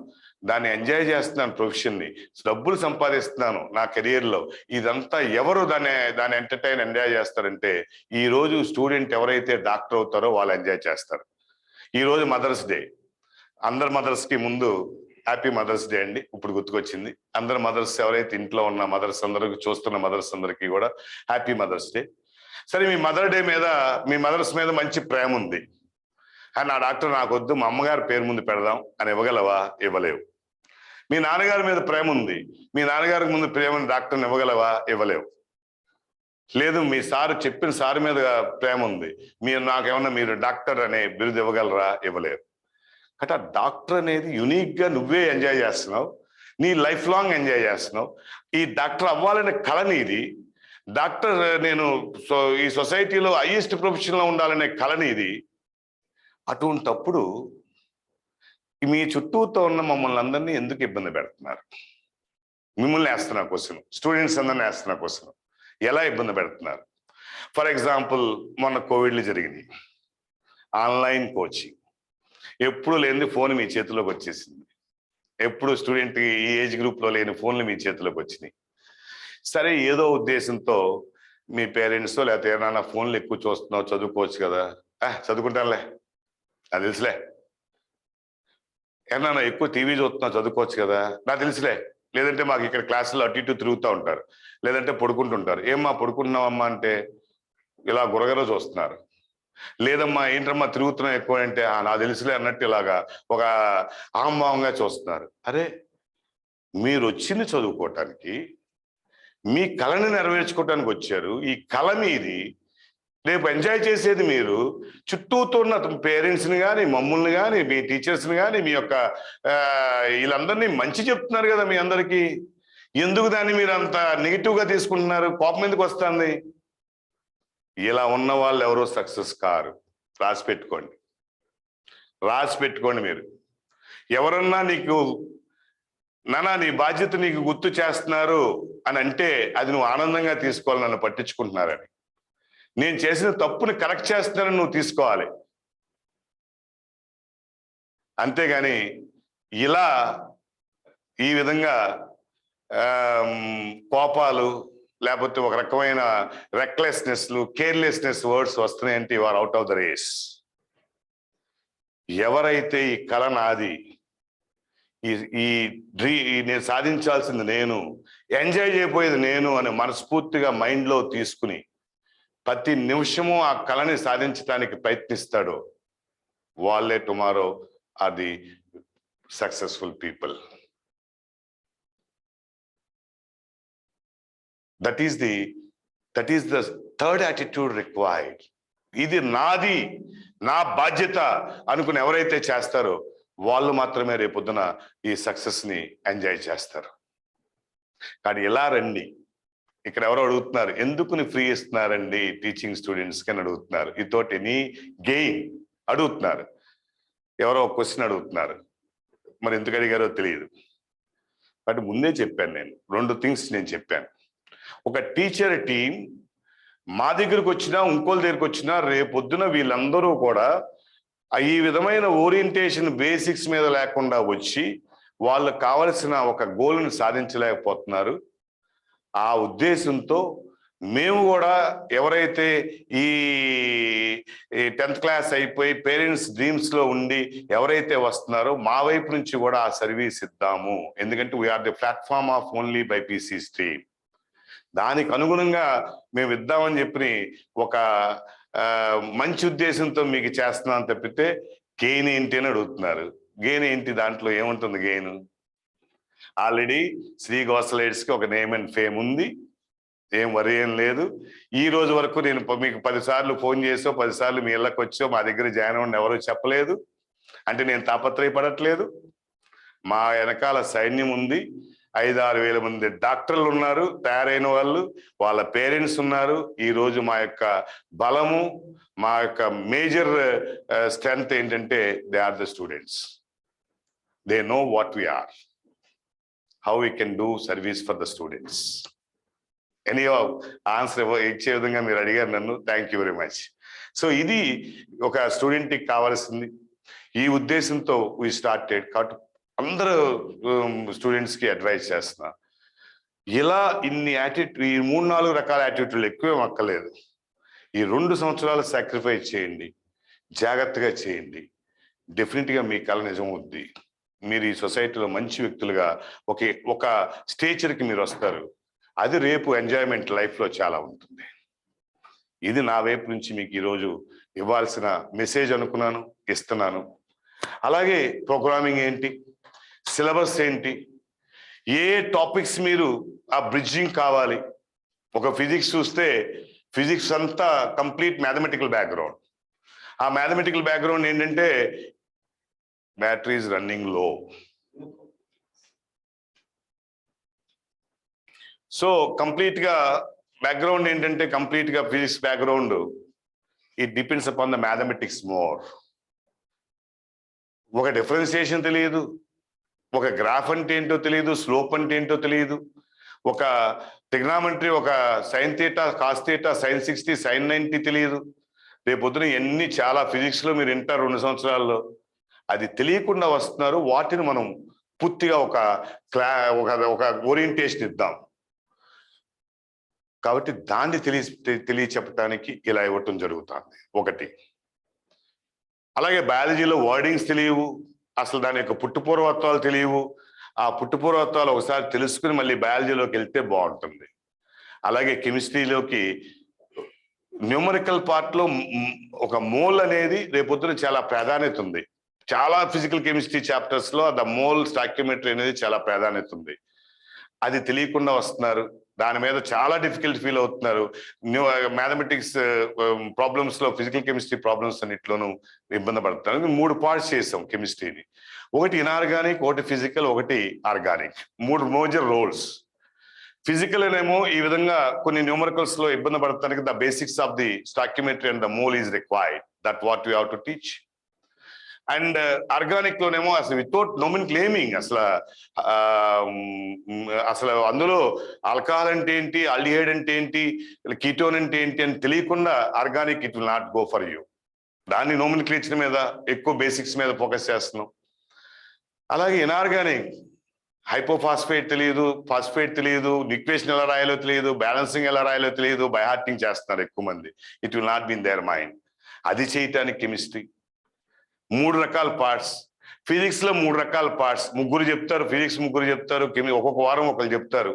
దాన్ని ఎంజాయ్ చేస్తున్నాను, ప్రొఫెషన్ని డబ్బులు సంపాదిస్తున్నాను నా కెరియర్లో. ఇదంతా ఎవరు దాన్ని ఎంజాయ్ చేస్తారంటే, ఈ రోజు స్టూడెంట్ ఎవరైతే డాక్టర్ అవుతారో వాళ్ళు ఎంజాయ్ చేస్తారు. ఈ రోజు మదర్స్ డే, అందరు మదర్స్కి ముందు హ్యాపీ మదర్స్ డే అండి. ఇప్పుడు గుర్తుకొచ్చింది, అందరు మదర్స్ ఎవరైతే ఇంట్లో ఉన్న మదర్స్ అందరికి, చూస్తున్న మదర్స్ అందరికీ కూడా హ్యాపీ మదర్స్ డే. సరే, మీ మదర్ డే మీద, మీ మదర్స్ మీద మంచి ప్రేమ ఉంది అని, నా డాక్టర్ నాకు వద్దు, మా అమ్మగారి పేరు ముందు పెడదాం అని ఇవ్వగలవా? ఇవ్వలేవు. మీ నాన్నగారి మీద ప్రేమ ఉంది, మీ నాన్నగారికి ముందు ప్రేమని డాక్టర్ని ఇవ్వగలవా? ఇవ్వలేవు. లేదు, మీ సారు చెప్పిన సారు మీద ప్రేమ ఉంది, మీరు డాక్టర్ అనే బిరుదు ఇవ్వగలరా? ఇవ్వలేరు. అంటే ఆ డాక్టర్ అనేది యునిక్గా నువ్వే ఎంజాయ్ చేస్తున్నావు, నీ లైఫ్ లాంగ్ ఎంజాయ్ చేస్తున్నావు. ఈ డాక్టర్ అవ్వాలనే కళ నీది. డాక్టర్ నేను ఈ సొసైటీలో హైయెస్ట్ ప్రొఫెషన్లో ఉండాలనే కళ నీది. అటువంటప్పుడు మీ చుట్టూతో ఉన్న మమ్మల్ని అందరినీ ఎందుకు ఇబ్బంది పెడుతున్నారు? మిమ్మల్ని వేస్తున్నా క్వశ్చన్, స్టూడెంట్స్ అందరినీ వేస్తున్నా క్వశ్చన్, ఎలా ఇబ్బంది పెడుతున్నారు? ఫర్ ఎగ్జాంపుల్, మొన్న కోవిడ్లు జరిగినాయి, ఆన్లైన్ కోచింగ్, ఎప్పుడు లేని ఫోన్ మీ చేతిలోకి వచ్చేసింది. ఎప్పుడు స్టూడెంట్ ఈ ఏజ్ గ్రూప్లో లేని ఫోన్లు మీ చేతిలోకి వచ్చినాయి. సరే, ఏదో ఉద్దేశంతో మీ పేరెంట్స్ లేకపోతే ఏమన్నా ఫోన్లు ఎక్కువ చూస్తున్నావు, చదువుకోవచ్చు కదా, చదువుకుంటానులే, నాకు తెలుసులే. ఏమన్నా ఎక్కువ టీవీ చూస్తున్నావు, చదువుకోవచ్చు కదా, నాకు తెలుసులే. లేదంటే మాకు ఇక్కడ క్లాసులో అటు ఇటు తిరుగుతూ ఉంటారు, లేదంటే పడుకుంటుంటారు. ఏమ్మా పడుకుంటున్నావమ్మా అంటే ఇలా గురగర చూస్తున్నారు. లేదమ్మా ఏంటమ్మా తిరుగుతున్నావు ఎక్కువ అంటే నాకు తెలుసులే అన్నట్టు ఇలాగా ఒక ఆంభావంగా చూస్తున్నారు. అరే, మీరు వచ్చింది చదువుకోవటానికి, మీ కళని నెరవేర్చుకోవటానికి వచ్చారు. ఈ కళ మీది, రేపు ఎంజాయ్ చేసేది మీరు చుట్టూతో ఉన్న పేరెంట్స్ని కానీ, మమ్మల్ని కానీ, మీ టీచర్స్ని కానీ, మీ యొక్క వీళ్ళందరినీ మంచి చెప్తున్నారు కదా మీ అందరికీ. ఎందుకు దాన్ని మీరు అంత నెగిటివ్గా తీసుకుంటున్నారు? కోపం ఎందుకు వస్తుంది? ఇలా ఉన్న వాళ్ళు ఎవరో సక్సెస్ కారు. రాసి పెట్టుకోండి, రాసి పెట్టుకోండి. మీరు ఎవరన్నా నీకు నానా నీ బాధ్యత నీకు గుర్తు చేస్తున్నారు అని అంటే అది నువ్వు ఆనందంగా తీసుకోవాలి, నన్ను పట్టించుకుంటున్నారని. నేను చేసిన తప్పుని కరెక్ట్ చేస్తున్నానని నువ్వు తీసుకోవాలి. అంతేగాని ఇలా ఈ విధంగా కోపాలు లేకపోతే ఒక రకమైన రెక్లెస్నెస్లు, కేర్లెస్నెస్ వర్డ్స్ వస్తున్నాయంటే you are out of the race. ఎవరైతే ఈ కళ నాది, ఈ నేను సాధించాల్సింది నేను, ఎంజాయ్ చేయబోయేది నేను అని మనస్ఫూర్తిగా మైండ్లో తీసుకుని ప్రతి నిమిషము ఆ కళని సాధించడానికి ప్రయత్నిస్తాడో వాళ్ళే tomorrow or the successful people. That is the third attitude required. ఇది నాది, నా బాధ్యత అనుకుని ఎవరైతే చేస్తారో వాళ్ళు మాత్రమే రేపొద్దున ఈ సక్సెస్ని ఎంజాయ్ చేస్తారు. కానీ ఇలా రండి, ఇక్కడ ఎవరో అడుగుతున్నారు, ఎందుకు ఫ్రీ ఇస్తున్నారండి టీచింగ్ స్టూడెంట్స్కి అని అడుగుతున్నారు. ఇతోటి నీ గెయిన్ అడుగుతున్నారు. ఎవరో ఒక క్వశ్చన్ అడుగుతున్నారు, మరి ఎందుకు అడిగారో తెలియదు. బట్ ముందే చెప్పాను, నేను 2 థింగ్స్ నేను చెప్పాను. ఒక టీచర్ టీం మా దగ్గరకు వచ్చినా ఇంకోళ్ళ దగ్గరకు వచ్చినా రేపొద్దున వీళ్ళందరూ కూడా ఈ విధమైన ఓరియంటేషన్ బేసిక్స్ మీద లేకుండా వచ్చి వాళ్ళకు కావలసిన ఒక గోల్ని సాధించలేకపోతున్నారు. ఆ ఉద్దేశంతో మేము కూడా ఎవరైతే ఈ 10th క్లాస్ అయిపోయి పేరెంట్స్ డ్రీమ్స్లో ఉండి ఎవరైతే వస్తున్నారో మా వైపు నుంచి కూడా ఆ సర్వీస్ ఇద్దాము. ఎందుకంటే we're the platform of only BiPC stream. దానికి అనుగుణంగా మేము ఇద్దామని చెప్పి ఒక మంచి ఉద్దేశంతో మీకు చేస్తున్నాను తప్పితే గెయిన్ ఏంటి అని అడుగుతున్నారు. గెయిన్ ఏంటి? దాంట్లో ఏముంటుంది గెయిన్? ఆల్రెడీ శ్రీ గోసలైట్స్కి ఒక నేమ్ అండ్ ఫేమ్ ఉంది, ఏం వరి ఏం లేదు. ఈ రోజు వరకు నేను మీకు 10 సార్లు ఫోన్ చేసో 10 సార్లు మీ ఇళ్ళకి వచ్చో మా దగ్గర జాయిన్ అవ్వండి ఎవరూ చెప్పలేదు. అంటే నేను తాపత్రయపడట్లేదు. మా వెనకాల సైన్యం ఉంది, 5-6 వేల మంది డాక్టర్లు ఉన్నారు, తయారైన వాళ్ళు, వాళ్ళ పేరెంట్స్ ఉన్నారు. ఈరోజు మా యొక్క బలము, మా యొక్క మేజర్ స్ట్రెంగ్త్ ఏంటంటే they are the students. They know what we are, how we can do service for the students. Any answer ఇచ్చే విధంగా మీరు అడిగారు నన్ను. Thank you very much. So ఇది ఒక స్టూడెంట్కి కావాల్సింది. ఈ ఉద్దేశంతో వీ స్టార్టెడ్. కాబట్టి అందరూ స్టూడెంట్స్కి అడ్వైజ్ చేస్తున్నా, ఇలా ఇన్ని యాటిట్యూడ్, ఈ 3-4 రకాల యాటిట్యూడ్లు ఎక్కువే అక్కర్లేదు. ఈ 2 సంవత్సరాలు సాక్రిఫైస్ చేయండి, జాగ్రత్తగా చేయండి. డెఫినెట్గా మీ కళ నిజం అవుద్ది. మీరు ఈ సొసైటీలో మంచి వ్యక్తులుగా ఒక స్టేచర్కి మీరు వస్తారు. అది రేపు ఎంజాయ్మెంట్ లైఫ్లో చాలా ఉంటుంది. ఇది నా వైపు నుంచి మీకు ఈరోజు ఇవ్వాల్సిన మెసేజ్ అనుకున్నాను, ఇస్తున్నాను. అలాగే ప్రోగ్రామింగ్ ఏంటి, సిలబస్ ఏంటి, ఏ టాపిక్స్ మీరు ఆ బ్రిడ్జింగ్ కావాలి. ఒక ఫిజిక్స్ చూస్తే ఫిజిక్స్ అంతా కంప్లీట్ మ్యాథమెటికల్ బ్యాక్గ్రౌండ్. ఆ మ్యాథమెటికల్ బ్యాక్గ్రౌండ్ ఏంటంటే బ్యాటరీ ఈజ్ రన్నింగ్ లో. సో కంప్లీట్గా బ్యాక్గ్రౌండ్ ఏంటంటే కంప్లీట్గా physics background. It depends upon the mathematics more. ఒక డిఫరెన్సియేషన్ తెలియదు, ఒక గ్రాఫ్ అంటే ఏంటో తెలియదు, స్లోప్ అంటే ఏంటో తెలియదు, ఒక ట్రిగ్నామెట్రీ, ఒక sine theta, cos theta, sin 60, sin 90 తెలియదు. రేపొద్దున ఎన్ని చాలా ఫిజిక్స్లో మీరు వింటారు 2 సంవత్సరాల్లో. అది తెలియకుండా వస్తున్నారు. వాటిని మనం పూర్తిగా ఒక ఓరియంటేషన్ ఇద్దాం. కాబట్టి దాన్ని తెలియచెప్పడానికి ఇలా ఇవ్వటం జరుగుతుంది ఒకటి. అలాగే బయాలజీలో వర్డింగ్స్ తెలియవు, అసలు దాని యొక్క పుట్టుపూర్వత్వాలు తెలియవు. ఆ పుట్టుపూర్వత్వాలు ఒకసారి తెలుసుకుని మళ్ళీ బయాలజీలోకి వెళ్తే బాగుంటుంది. అలాగే కెమిస్ట్రీలోకి న్యూమరికల్ పార్ట్లో ఒక మోల్ అనేది రేపొద్దున చాలా ప్రాధాన్యత ఉంది. చాలా ఫిజికల్ కెమిస్ట్రీ చాప్టర్స్లో ద మోల్ స్టాక్యుమెట్రీ అనేది చాలా ప్రాధాన్యత ఉంది. అది తెలియకుండా వస్తున్నారు. దాని మీద చాలా డిఫికల్ట్ ఫీల్ అవుతున్నారు. మ్యాథమెటిక్స్ ప్రాబ్లమ్స్ లో, ఫిజికల్ కెమిస్ట్రీ ప్రాబ్లమ్స్ అన్నిట్లోనూ ఇబ్బంది పడుతున్నారు. 3 పార్ట్స్ చేసాం కెమిస్ట్రీని. ఒకటి ఇనార్గానిక్, ఒకటి ఫిజికల్, ఒకటి ఆర్గానిక్. 3 major roles. ఫిజికల్ అనేమో ఈ విధంగా కొన్ని న్యూమరికల్స్ లో ఇబ్బంది పడటానికి the basics of the stoichiometry and the mole is required. That what you have to teach. And organic లోనేమో అసలు వితౌట్ నోమిన్ క్లెయిమింగ్ అసలు అందులో ఆల్కహాల్ అంటే ఏంటి, ఆల్డిహైడ్ అంటే ఏంటి, కీటోన్ అంటే ఏంటి అని తెలియకుండా organic it will not go for you. దాన్ని నోమిన్ క్లేచర్ మీద ఎక్కువ బేసిక్స్ మీద ఫోకస్ చేస్తున్నాం. అలాగే ఇనార్గానిక్ హైపోఫాస్ఫేట్ తెలియదు, ఫాస్ఫేట్ తెలియదు, ఈక్వేషన్ ఎలా రాయాలో తెలియదు, బ్యాలెన్సింగ్ ఎలా రాయాలో తెలియదు, బై హార్టింగ్ చేస్తున్నారు ఎక్కువ మంది. It will not be in their mind. అది చేయటానికి కెమిస్ట్రీ. 3 రకాల పార్ట్స్. ఫిజిక్స్ లో 3 రకాల పార్ట్స్. 3 చెప్తారు ఫిజిక్స్, 3 చెప్తారు ఒక్కొక్క వారం ఒకరు చెప్తారు,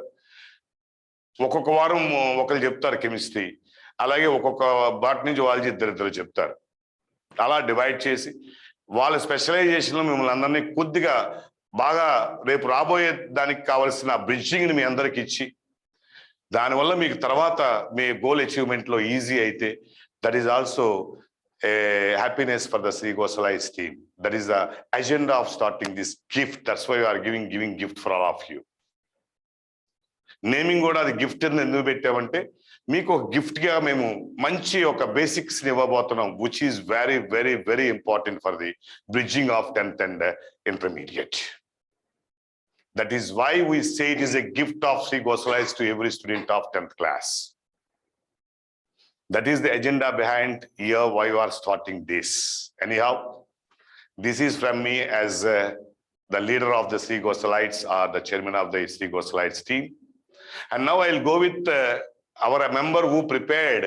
ఒక్కొక్క వారం ఒకరు చెప్తారు కెమిస్ట్రీ. అలాగే ఒక్కొక్క బాటనీ జువాలజీ ఇద్దరు చెప్తారు. అలా డివైడ్ చేసి వాళ్ళ స్పెషలైజేషన్ లో మిమ్మల్ని అందరినీ కొద్దిగా బాగా రేపు రాబోయే దానికి కావాల్సిన బ్రిడ్జింగ్ ని మీ అందరికి ఇచ్చి, దానివల్ల మీకు తర్వాత మీ గోల్ అచీవ్మెంట్ లో ఈజీ అయితే, that is also a happiness for the Sri Gosalites team. That is the agenda of starting this gift. That's why we are giving gift for all of you. Naming కూడా అది gift అని ఎందుకు పెట్టామంటే, మీకు ఒక gift గా మేము మంచి ఒక బేసిక్స్ ని ఇవ్వబోతున్నాం, which is very very very important for the bridging of 10th and intermediate. That is why we say it is a gift of Sri Gosalites to every student of 10th class. That is the agenda behind here why you are starting this. Anyhow, this is from me as the leader of the Sri Gosalites, or the chairman of the Sri Gosalites team. And now I'll go with our member who prepared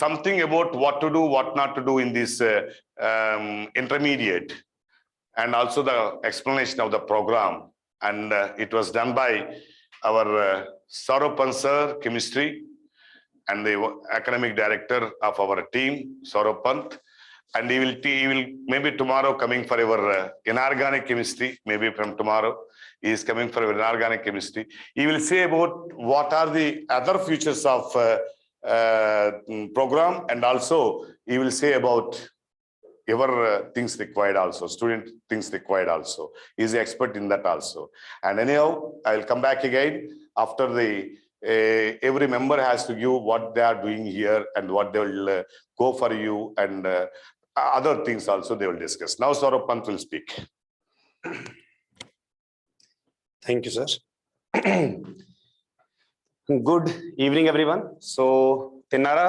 something about what to do, what not to do in this intermediate, and also the explanation of the program. And it was done by our Saurapan sir, chemistry, and the academic director of our team, Saurabh Pant. And he will maybe tomorrow coming for our inorganic chemistry. Maybe from tomorrow he is coming for inorganic chemistry. He will say about what are the other features of program, and also he will say about your things required also, student things required also. He is an expert in that also. And anyhow, I will come back again after the every member has to give what they are doing here and what they will go for you, and other things also they will discuss. Now Saurabh Pant will speak. Thank you, sir. Good evening, everyone. So, Tinara.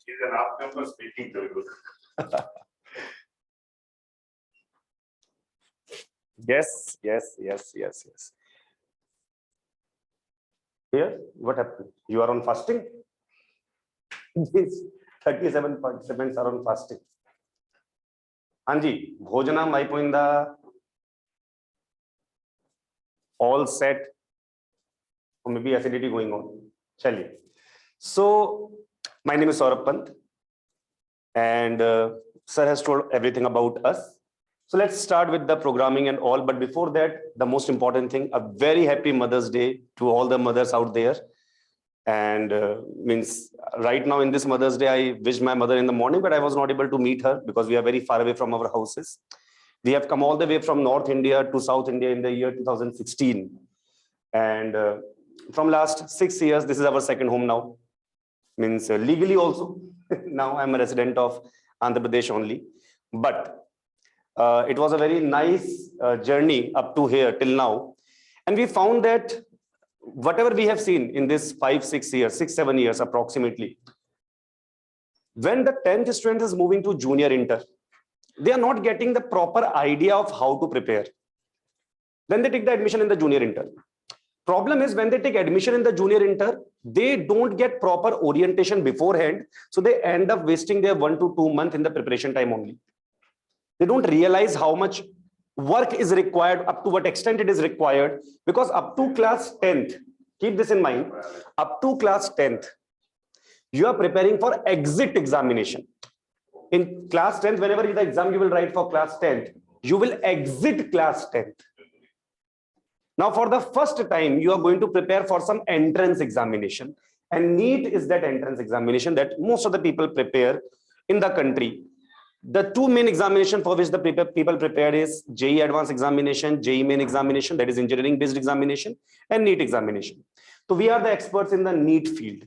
He's an half member speaking Telugu. Yes. Here, what happened? You are on fasting? Yes, 37 participants are on fasting. Anji, bhojanam aipoinda? All set? Or maybe acidity going on? Chali. So, my name is Saurabh Pant, and sir has told everything about us. So let's start with the programming and all. But before that, the most important thing, a very happy Mother's Day to all the mothers out there. And means right now in this Mother's Day, I wished my mother in the morning, but I was not able to meet her because we are very far away from our houses. We have come all the way from North India to South India in the year 2016. And from last 6 years, this is our second home now. Means legally also, now I'm a resident of Andhra Pradesh only. But it was a very nice journey up to here till now. And we found that whatever we have seen in this 6-7 years approximately, when the 10th student is moving to junior inter, they are not getting the proper idea of how to prepare. Then they take the admission in the junior inter. Problem is, when they take admission in the junior inter, they don't get proper orientation beforehand. So they end up wasting their 1 to 2 months in the preparation time only. They don't realize how much work is required, up to what extent it is required, because up to class 10th, keep this in mind, up to class 10th, you are preparing for exit examination. In class 10th, whenever the exam you will write for class 10th, you will exit class 10th. Now, for the first time, you are going to prepare for some entrance examination. And NEET is that entrance examination that most of the people prepare in the country. The two main examination for which the people prepared is JEE advanced examination, JEE main examination, that is engineering based examination, and NEET examination. So we are the experts in the NEET field.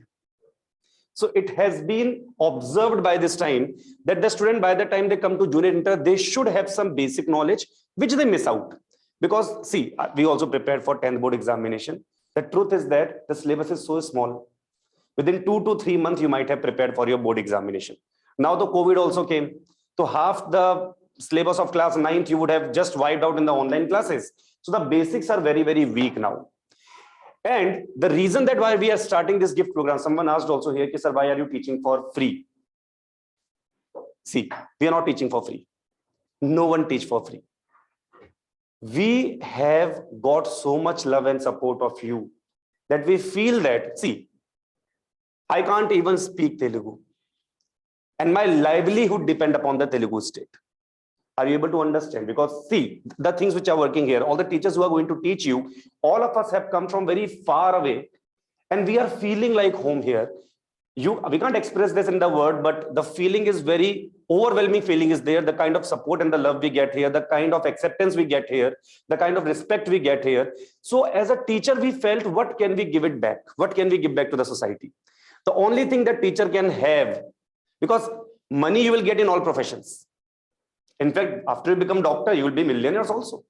So it has been observed by this time that the student, by the time they come to junior inter, they should have some basic knowledge, which they miss out. Because see, we also prepared for 10th board examination. The truth is that the syllabus is so small. Within 2 to 3 months, you might have prepared for your board examination. Now the COVID also came. So half the syllabus of class 9th, you would have just wiped out in the online classes. So the basics are very, very weak now. And the reason that why we are starting this gift program, someone asked also here, sir, why are you teaching for free? See, we are not teaching for free. No one teach for free. We have got so much love and support of you that we feel that, see, I can't even speak Telugu. And my livelihood depend upon the Telugu state. Are you able to understand? Because see, the things which are working here, all the teachers who are going to teach you, all of us have come from very far away and we are feeling like home here. We can't express this in the word, but the feeling is very overwhelming feeling is there. The kind of support and the love we get here, the kind of acceptance we get here, the kind of respect we get here. So as a teacher, we felt, what can we give it back? What can we give back to the society? The only thing that teacher can have, because money you will get in all professions. In fact, after you become doctor, you will be millionaires also.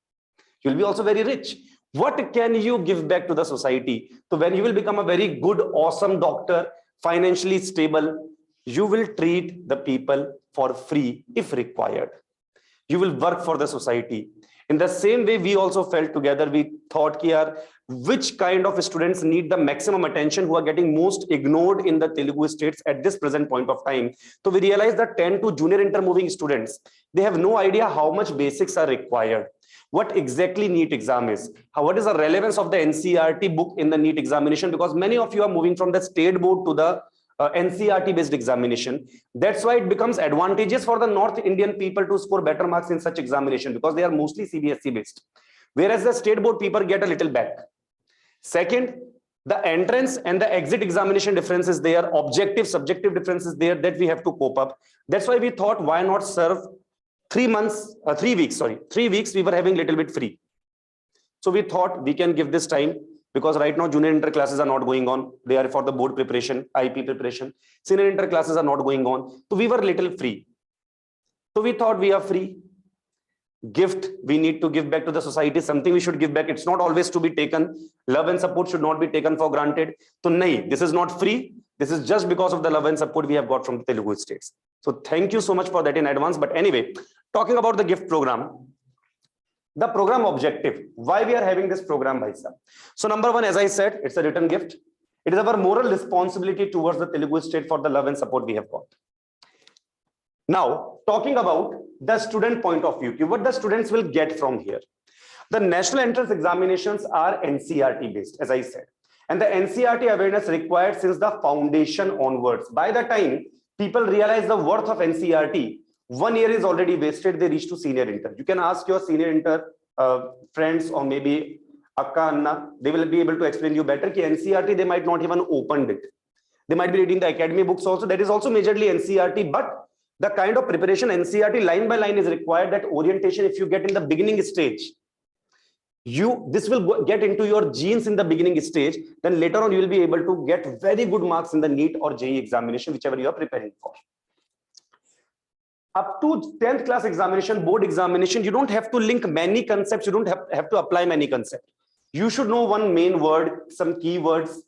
You will be also very rich. What can you give back to the society? So when you will become a very good, awesome doctor, financially stable, you will treat the people for free if required. You will work for the society. In the same way, we also felt together, we thought, which kind of students need the maximum attention, who are getting most ignored in the Telugu states at this present point of time. So we realized that 10 to junior inter moving students, they have no idea how much basics are required. What exactly NEET exam is, what is the relevance of the NCERT book in the NEET examination, because many of you are moving from the state board to the NCERT based examination. That's why it becomes advantageous for the North Indian people to score better marks in such examination, because they are mostly CBSE based, whereas the state board people get a little back. Second, the entrance and the exit examination difference is there, objective subjective difference is there, that we have to cope up. That's why we thought, why not serve 3 weeks we were having little bit free. So we thought we can give this time, because right now junior inter classes are not going on. They are for the board preparation, IP preparation. Senior inter classes are not going on. So we were little free. So we thought, we are free. Gift, we need to give back to the society, something we should give back. It's not always to be taken. Love and support should not be taken for granted. So nahi, this is not free. This is just because of the love and support we have got from the Telugu states. So thank you so much for that in advance. But anyway, talking about the gift program, the program objective, why we are having this program, bhai sahab. So number one, as I said, it's a written gift. It is our moral responsibility towards the Telugu state for the love and support we have got. Now, talking about the student point of view, what the students will get from here. The national entrance examinations are NCERT based, as I said. And the NCERT awareness required since the foundation onwards. By the time people realize the worth of NCERT, 1 year is already wasted, they reach to senior inter. You can ask your senior inter friends, or maybe Akka, Anna, they will be able to explain you better. Ki NCERT, they might not even opened it. They might be reading the academy books also. That is also majorly NCERT, but the kind of preparation NCERT line by line is required, that orientation, if you get in the beginning stage, this will get into your genes in the beginning stage, then later on you will be able to get very good marks in the NEET or JEE examination, whichever you are preparing for. Up to 10th class examination, board examination, you don't have to link many concepts, you don't have to apply many concepts. You should know one main word, some keywords,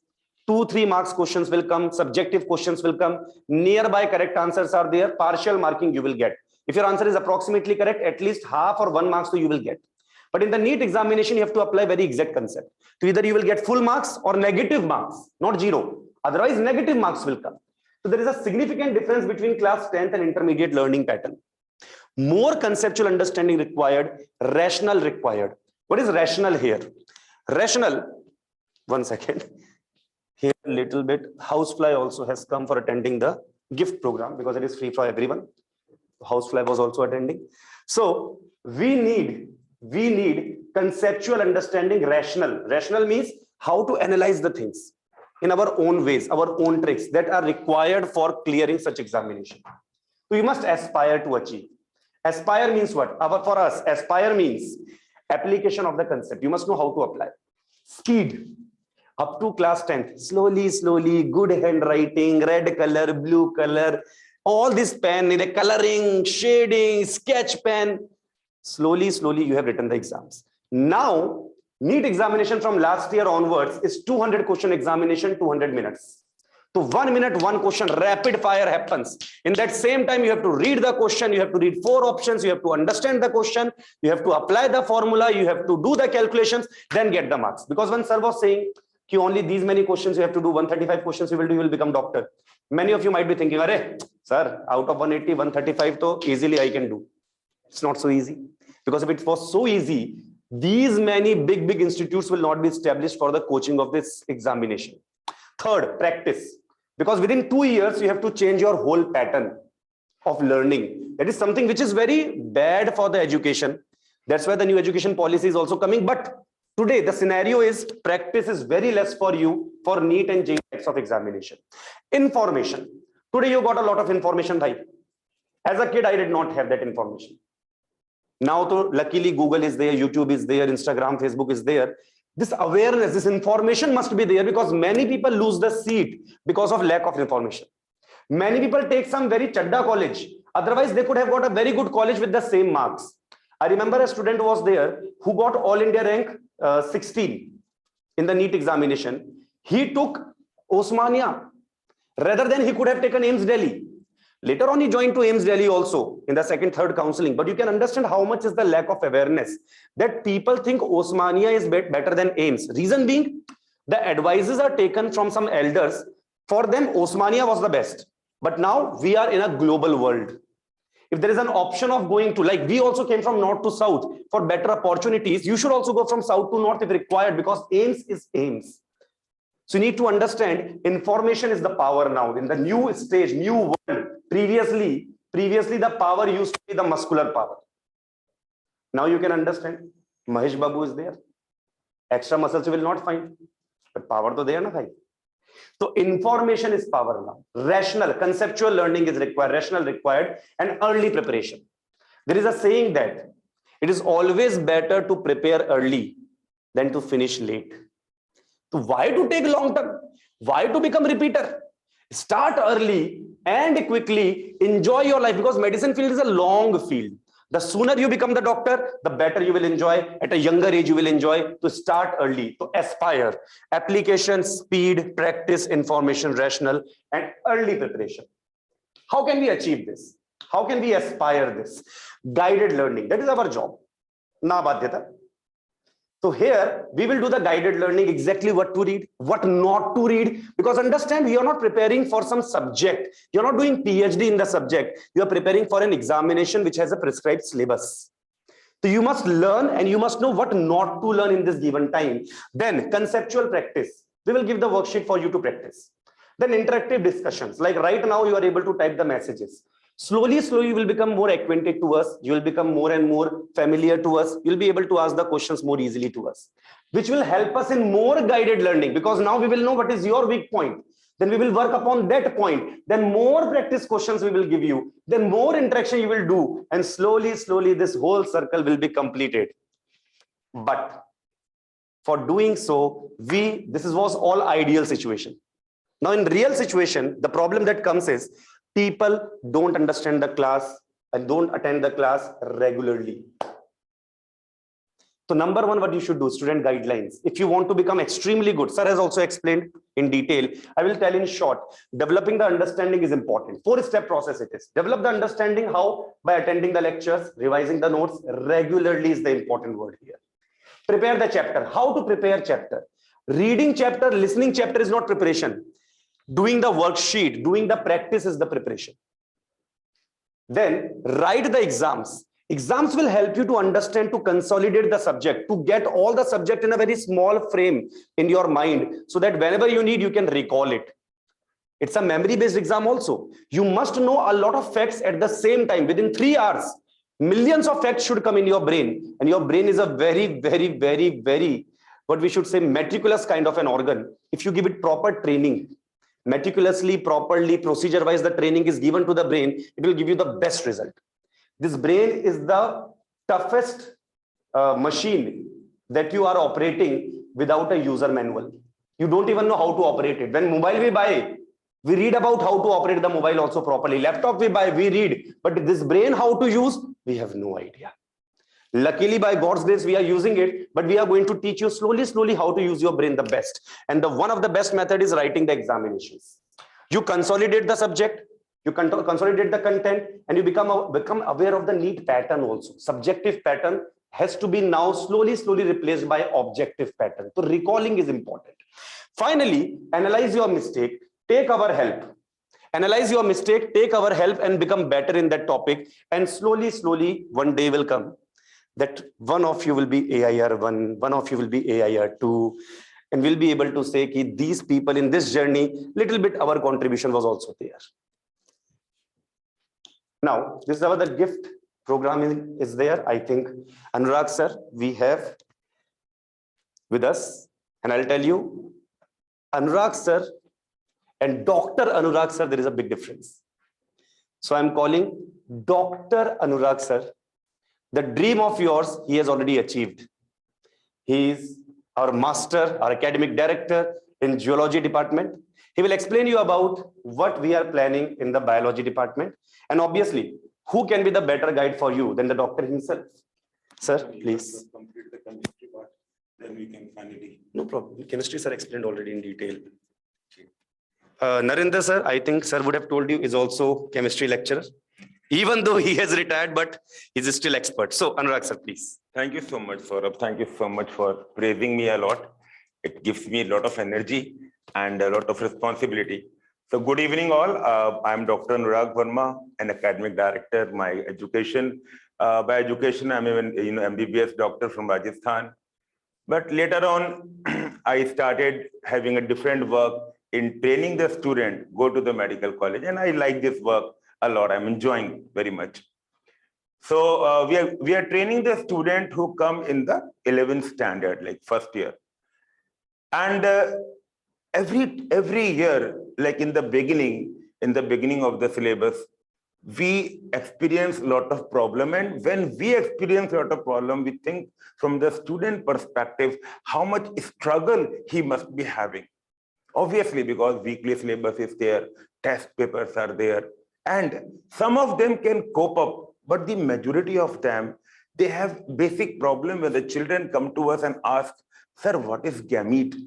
2-3 marks questions will come, subjective questions will come, nearby correct answers are there, partial marking you will get. If your answer is approximately correct, at least half or 1 marks so you will get. But in the NEET examination, you have to apply very exact concept. So either you will get full marks or negative marks, not 0. Otherwise, negative marks will come. So there is a significant difference between class 10th and intermediate learning pattern. More conceptual understanding required, rational required. What is rational here? Rational, 1 second. Here a little bit, housefly also has come for attending the gift program because it is free for everyone. Housefly was also attending. So we need conceptual understanding, rational means how to analyze the things in our own ways, our own tricks that are required for clearing such examination. So you must aspire to achieve. Aspire means what? For us, aspire means application of the concept. You must know how to apply. Speed. Up to class 10th, slowly, good handwriting, red color, blue color, all this pen, the coloring, shading, sketch pen. Slowly, you have written the exams. Now, NEET examination from last year onwards is 200 question examination, 200 minutes. So 1 minute, one question, rapid fire happens. In that same time, you have to read the question, you have to read 4 options, you have to understand the question, you have to apply the formula, you have to do the calculations, then get the marks. Because when sir was saying, only these many questions you have to do, 135 questions you will do, you will become doctor. Many of you might be thinking, Arey, sir, out of 180, 135, so easily I can do. It's not so easy. Because if it was so easy, these many big institutes will not be established for the coaching of this examination. Third, practice. Because within 2 years, you have to change your whole pattern of learning. That is something which is very bad for the education. That's why the new education policy is also coming. But today, the scenario is practice is very less for you for NEET and JEE types of examination. Information. Today, you got a lot of information, bhai. As a kid, I did not have that information. Now, so luckily, Google is there, YouTube is there, Instagram, Facebook is there. This awareness, this information must be there because many people lose the seat because of lack of information. Many people take some very chadda college. Otherwise, they could have got a very good college with the same marks. I remember a student was there who got All India rank 16 in the NEET examination. He took Osmania rather than he could have taken AIMS Delhi. Later on, he joined to AIMS Delhi also in the second, third counseling. But you can understand how much is the lack of awareness that people think Osmania is better than AIMS. Reason being, the advices are taken from some elders. For them, Osmania was the best. But now we are in a global world. If there is an option of going to, like we also came from north to south for better opportunities, you should also go from south to north if required because AIMS is AIMS. So you need to understand information is the power now in the new stage, new world. Previously the power used to be the muscular power. Now you can understand. Mahesh Babu is there. Extra muscles you will not find. But power to there na bhai. So information is power now. Rational, conceptual learning is required, rational required, and early preparation. There is a saying that it is always better to prepare early than to finish late. So why to take long term? Why to become repeater? Start early and quickly enjoy your life because medicine field is a long field. The sooner you become the doctor, the better you will enjoy. At a younger age, you will enjoy. To start early, to aspire. Application, speed, practice, information, rational, and early preparation. How can we achieve this? How can we aspire this? Guided learning. That is our job. Na badhyata. So here we will do the guided learning, exactly what to read, what not to read, because understand we are not preparing for some subject. You're not doing PhD in the subject. You are preparing for an examination which has a prescribed syllabus. So you must learn and you must know what not to learn in this given time. Then conceptual practice. We will give the worksheet for you to practice. Then interactive discussions. Like right now you are able to type the messages. Slowly, you will become more acquainted to us. You will become more and more familiar to us. You'll be able to ask the questions more easily to us, which will help us in more guided learning because now we will know what is your weak point. Then we will work upon that point. Then more practice questions we will give you. Then more interaction you will do. And slowly, this whole circle will be completed. But for doing so, this was all ideal situation. Now in real situation, the problem that comes is people don't understand the class and don't attend the class regularly. So number one, what you should do, student guidelines. If you want to become extremely good, sir has also explained in detail. I will tell in short, developing the understanding is important. 4-step process it is. Develop the understanding how? By attending the lectures, revising the notes regularly is the important word here. Prepare the chapter. How to prepare chapter? Reading chapter, listening chapter is not preparation. Doing the worksheet, doing the practice is the preparation. Then write the exams. Exams will help you to understand, to consolidate the subject, to get all the subject in a very small frame in your mind so that whenever you need, you can recall it. It's a memory-based exam also. You must know a lot of facts at the same time. Within 3 hours, millions of facts should come in your brain. And your brain is a very, very, very, very, what we should say, meticulous kind of an organ. If you give it proper training, meticulously, properly, procedure-wise, the training is given to the brain, it will give you the best result. This brain is the toughest machine that you are operating without a user manual. You don't even know how to operate it. When mobile we buy, we read about how to operate the mobile also properly. Laptop we buy, we read. But this brain, how to use, we have no idea. Luckily, by God's grace, we are using it, but we are going to teach you slowly how to use your brain the best. And one of the best method is writing the examinations. You consolidate the subject, you consolidate the content, and you become aware of the NEET pattern also. Subjective pattern has to be now slowly replaced by objective pattern. So recalling is important. Finally, analyze your mistake, take our help. Analyze your mistake, take our help, and become better in that topic. And slowly, one day will come that one of you will be AIR 1, one of you will be AIR 2, and we'll be able to say that these people in this journey, little bit our contribution was also there. Now, this is how the gift program is there. I think Anurag sir, we have with us, and I'll tell you, Anurag sir and Dr. Anurag sir, there is a big difference. So I'm calling Dr. Anurag sir. The dream of yours, he has already achieved. He is our master, our academic director in geology department. He will explain you about what we are planning in the biology department. And obviously, who can be the better guide for you than the doctor himself? Sir, please. Complete the chemistry part, then we can finally. No problem. Chemistry, sir, explained already in detail. Narendra, sir, I think sir would have told you is also chemistry lecturer. Even though he has retired, but he's still expert. So, Anurag, sir, please. Thank you so much, Saurabh. Thank you so much for praising me a lot. It gives me a lot of energy and a lot of responsibility. So, good evening, all. I'm Dr. Anurag Verma, an academic director. My education, by education, I'm even MBBS doctor from Rajasthan. But later on, I started having a different work in training the student go to the medical college, and I like this work a lot. I'm enjoying very much. So we are training the student who come in the 11th standard, like first year. And every year, like in the beginning of the syllabus, we experience a lot of problem. And when we experience a lot of problem, we think from the student perspective, how much struggle he must be having. Obviously, because weekly syllabus is there, test papers are there, and some of them can cope up, but the majority of them, they have basic problem when the children come to us and ask, sir, what is gamete?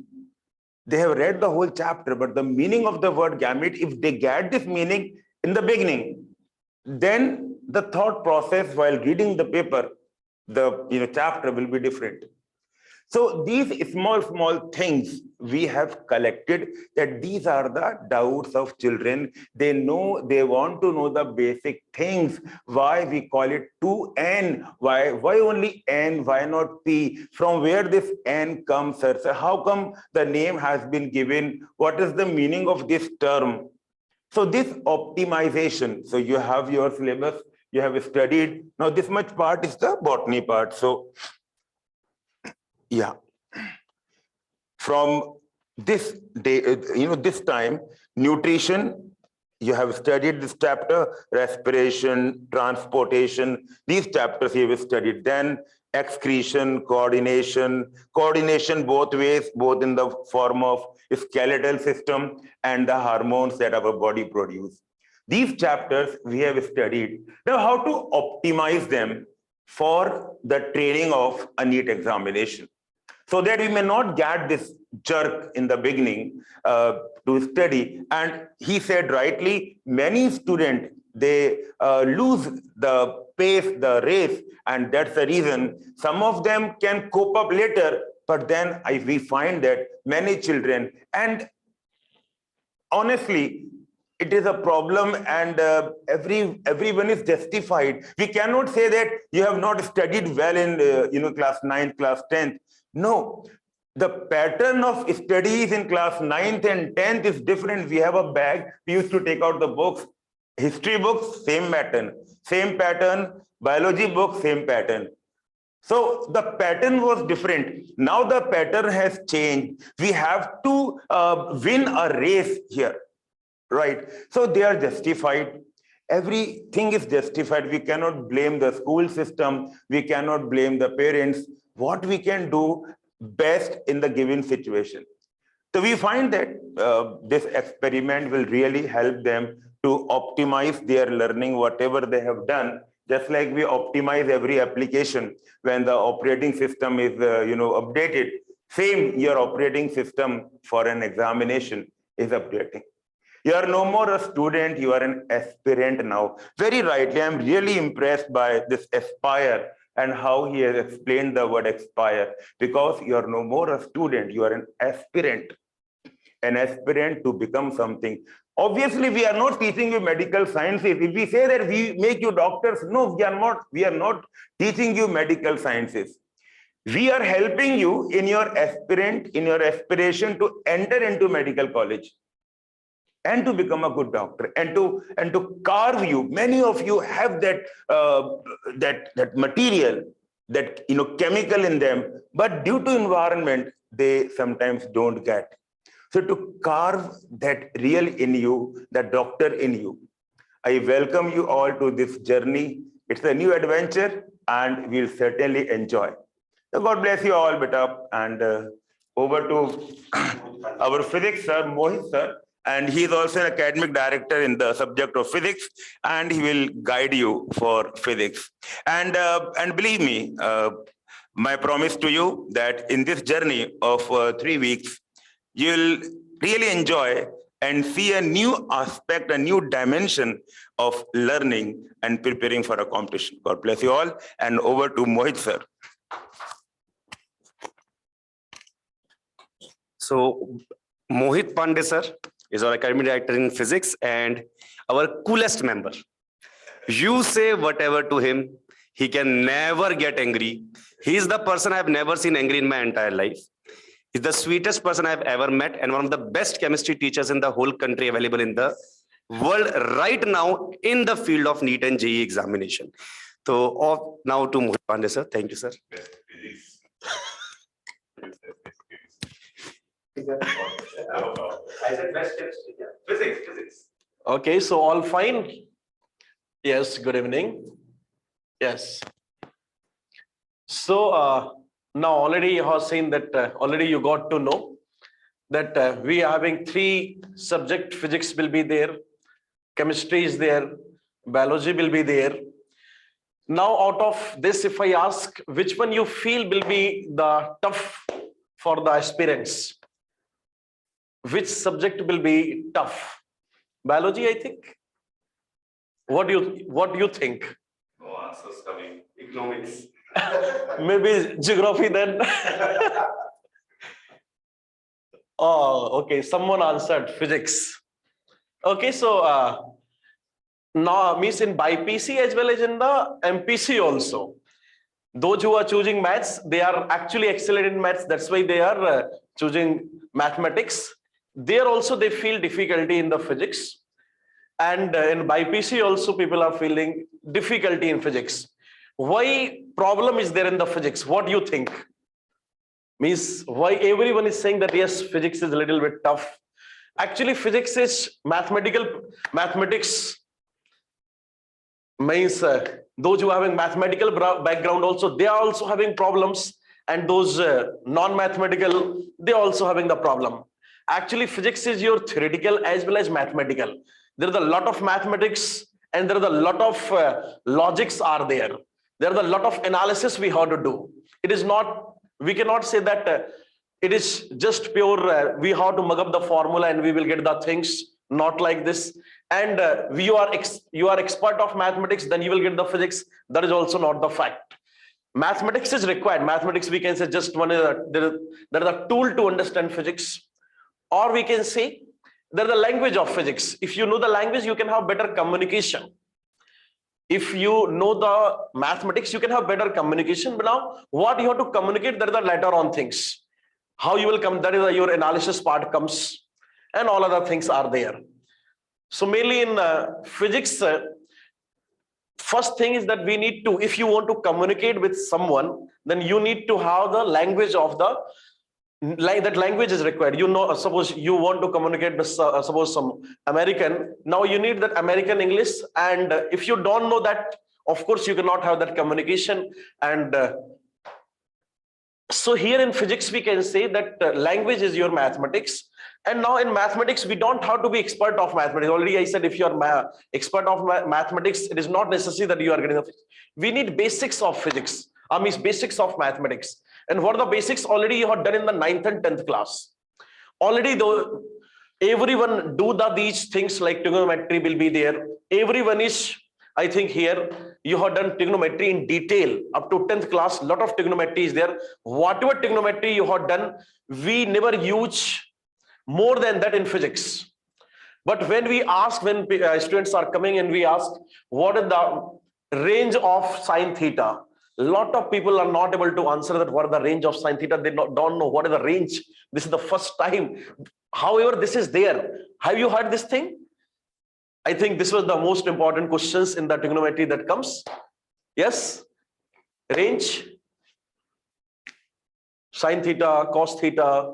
They have read the whole chapter, but the meaning of the word gamete, if they get this meaning in the beginning, then the thought process while reading the paper, the chapter will be different. So these small things we have collected, that these are the doubts of children. They know, they want to know the basic things. Why we call it 2N? Why only N? Why not P? From where this N comes, sir? So how come the name has been given? What is the meaning of this term? So this optimization, so you have your syllabus, you have studied. Now this much part is the botany part. So yeah, from this day, this time, nutrition, you have studied this chapter, respiration, transportation, these chapters you have studied. Then excretion, coordination both ways, both in the form of skeletal system and the hormones that our body produce. These chapters we have studied. Now how to optimize them for the training of a NEET examination, so that we may not get this jerk in the beginning to study. And he said rightly, many students, they lose the pace, the race, and that's the reason some of them can cope up later, but then we find that many children, and honestly, it is a problem, and everyone is justified. We cannot say that you have not studied well in class 9th, class 10th. No, The pattern of studies in class 9th and 10th is different. We have a bag. We used to take out the books. History books, same pattern. Same pattern. Biology books, same pattern. So the pattern was different. Now the pattern has changed. We have to win a race here, right? So they are justified. Everything is justified. We cannot blame the school system. We cannot blame the parents. What we can do best in the given situation. So we find that this experiment will really help them to optimize their learning, whatever they have done, just like we optimize every application when the operating system is updated. Same, your operating system for an examination is updating. You are no more a student, you are an aspirant now. Very rightly, I'm really impressed by this aspire and how he has explained the word aspire, because you are no more a student, you are an aspirant to become something. Obviously, we are not teaching you medical sciences. If we say that we make you doctors, no, we are not teaching you medical sciences. We are helping you in your aspiration to enter into medical college and to become a good doctor and to carve you. Many of you have that that material, that chemical in them, but due to environment, they sometimes don't get. So to carve that real in you, that doctor in you, I welcome you all to this journey. It's a new adventure and we'll certainly enjoy. So God bless you all, beta. And over to our physics sir, Mohit sir. And he is also an academic director in the subject of physics, and he will guide you for physics. And believe me, my promise to you that in this journey of 3 weeks, you'll really enjoy and see a new aspect, a new dimension of learning and preparing for a competition. God bless you all. And over to Mohit sir. So Mohit Pandey sir is our academic director in physics and our coolest member. You say whatever to him, he can never get angry. He is the person I've never seen angry in my entire life. He's the sweetest person I've ever met and one of the best chemistry teachers in the whole country available in the world right now in the field of NEET and JEE examination. So now to Mohit Pandey sir. Thank you, sir. I said best chemistry. Physics. Okay, so all fine? Yes, good evening. Yes. So now already you have seen that already you got to know that we are having 3 subjects. Physics will be there, chemistry is there, biology will be there. Now out of this, if I ask which one you feel will be the tough for the aspirants, which subject will be tough? Biology, I think. What do you think? No answers coming. Economics. Maybe geography then. Oh, okay. Someone answered physics. Okay, so now means in BIPC as well as in the MPC also. Those who are choosing maths, they are actually excellent in maths. That's why they are choosing mathematics. There also they feel difficulty in the physics. And in BIPC also people are feeling difficulty in physics. Why problem is there in the physics? What do you think? Means why everyone is saying that yes, physics is a little bit tough. Actually, physics is mathematics means those who are having mathematical background also, they are also having problems, and those non-mathematical, they are also having the problem. Actually, physics is your theoretical as well as mathematical. There is a lot of mathematics and there is a lot of logics are there. There is a lot of analysis we have to do. It is not, we cannot say that it is just pure, we have to mug up the formula and we will get the things, not like this. And you are expert of mathematics, then you will get the physics. That is also not the fact. Mathematics is required. Mathematics, we can say just one is there is a tool to understand physics. Or we can say there is a language of physics. If you know the language, you can have better communication. If you know the mathematics, you can have better communication. But now what you have to communicate, there is a later on things. how you will come, that is your analysis part comes, and all other things are there. So mainly in physics, first thing is that we need to, if you want to communicate with someone, then you need to have the language of the, like that language is required. You know, suppose you want to communicate with suppose some American, now you need that American English, and if you don't know that, of course you cannot have that communication. And so here in physics we can say that language is your mathematics. And now in mathematics we don't have to be expert of mathematics. Already I said, if you are expert of mathematics, it is not necessary that you are getting a physics. We need basics of physics, means basics of mathematics. And what are the basics? Already you have done in the 9th and 10th class. Already though everyone do these things, like trigonometry will be there. Everyone is, I think here you have done trigonometry in detail up to 10th class. Lot of trigonometry is there. Whatever trigonometry you have done, we never use more than that in physics. But when we ask, when students are coming and we ask, what is the range of sine theta? A lot of people are not able to answer that. What is the range of sine theta? They don't know what is the range. This is the first time. However, this is there. Have you heard this thing? I think this was the most important questions in the trigonometry that comes. Yes, range, sine theta, cos theta.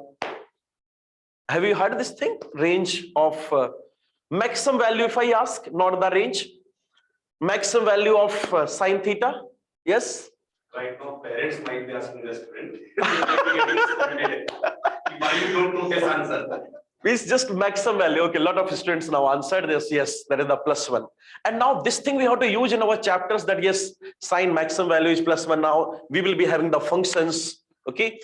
Have you heard this thing? Range of maximum value, if I ask, not the range. Maximum value of sine theta. Yes. Right now, parents might be asking the student. Why you don't know his answer? It's just maximum value. Okay, a lot of students now answered this. Yes, that is the +1. And now this thing we have to use in our chapters, that yes, sine maximum value is +1. Now we will be having the functions. Okay.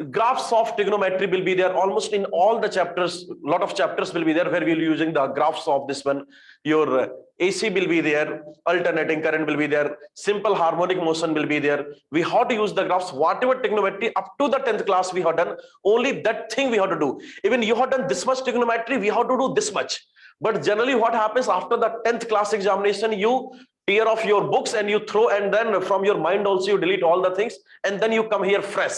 Graphs of trigonometry will be there almost in all the chapters. A lot of chapters will be there where we'll be using the graphs of this one. Your AC will be there, alternating current will be there, simple harmonic motion will be there. We have to use the graphs. Whatever trigonometry up to the 10th class we have done, only that thing we have to do. Even you have done this much trigonometry, we have to do this much. But generally what happens after the 10th class examination, you tear off your books and you throw, and then from your mind also you delete all the things, and then you come here fresh.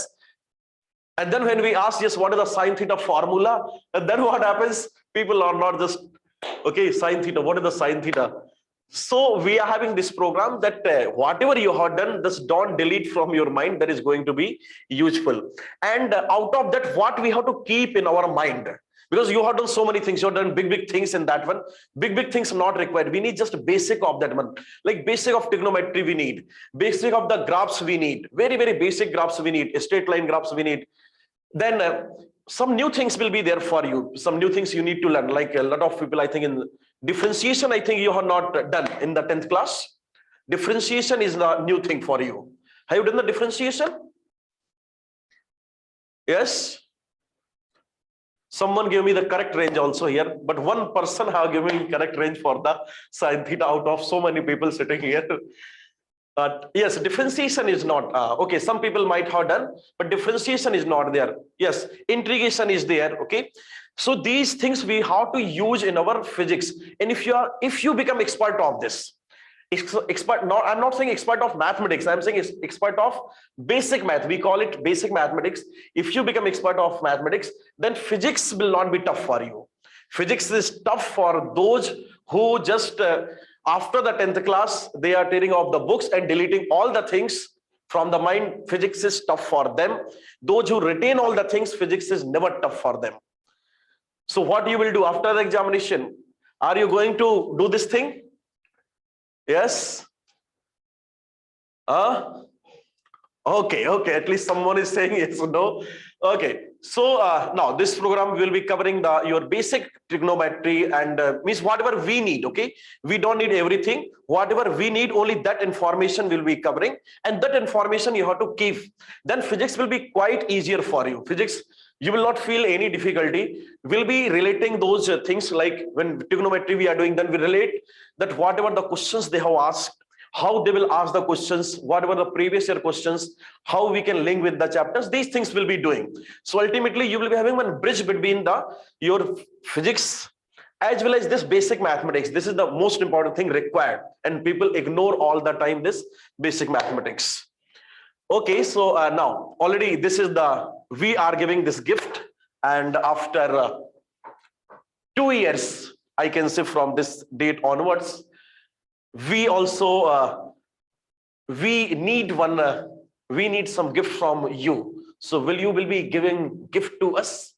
And then when we ask, yes, what is the sine theta formula? And then what happens? People are not just, okay, sine theta, what is the sine theta? So we are having this program that whatever you have done, just don't delete from your mind. That is going to be useful. And out of that, what we have to keep in our mind? Because you have done so many things, you have done big things in that one. Big things not required. We need just basic of that one. Like basic of trigonometry we need. Basic of the graphs we need. Very basic graphs we need. Straight line graphs we need. Then some new things will be there for you. Some new things you need to learn. Like a lot of people, I think in differentiation, I think you have not done in the 10th class. Differentiation is the new thing for you. Have you done the differentiation? Yes. Someone gave me the correct range also here, but one person have given me correct range for the sine theta out of so many people sitting here. Yes, differentiation is not, okay, some people might have done, but differentiation is not there. Yes, integration is there, okay. So these things we have to use in our physics. And if you become expert of this, expert, not, I'm not saying expert of mathematics, I'm saying expert of basic math, we call it basic mathematics. If you become expert of mathematics, then physics will not be tough for you. Physics is tough for those who just, after the 10th class, they are tearing off the books and deleting all the things from the mind. Physics is tough for them. Those who retain all the things, physics is never tough for them. So what you will do after the examination? Are you going to do this thing? Yes? Okay, at least someone is saying yes or no. Okay, so now this program will be covering your basic trigonometry and means whatever we need, okay? We don't need everything. Whatever we need, only that information will be covering, and that information you have to keep. Then physics will be quite easier for you. Physics, you will not feel any difficulty. We'll be relating those things, like when trigonometry we are doing, then we relate that whatever the questions they have asked, how they will ask the questions, whatever the previous year questions, how we can link with the chapters, these things will be doing. So ultimately you will be having one bridge between your physics as well as this basic mathematics. This is the most important thing required, and people ignore all the time this basic mathematics. Okay, so now already this is we are giving this gift, and after 2 years, I can say from this date onwards, we also we need we need some gift from you. So will be giving gift to us?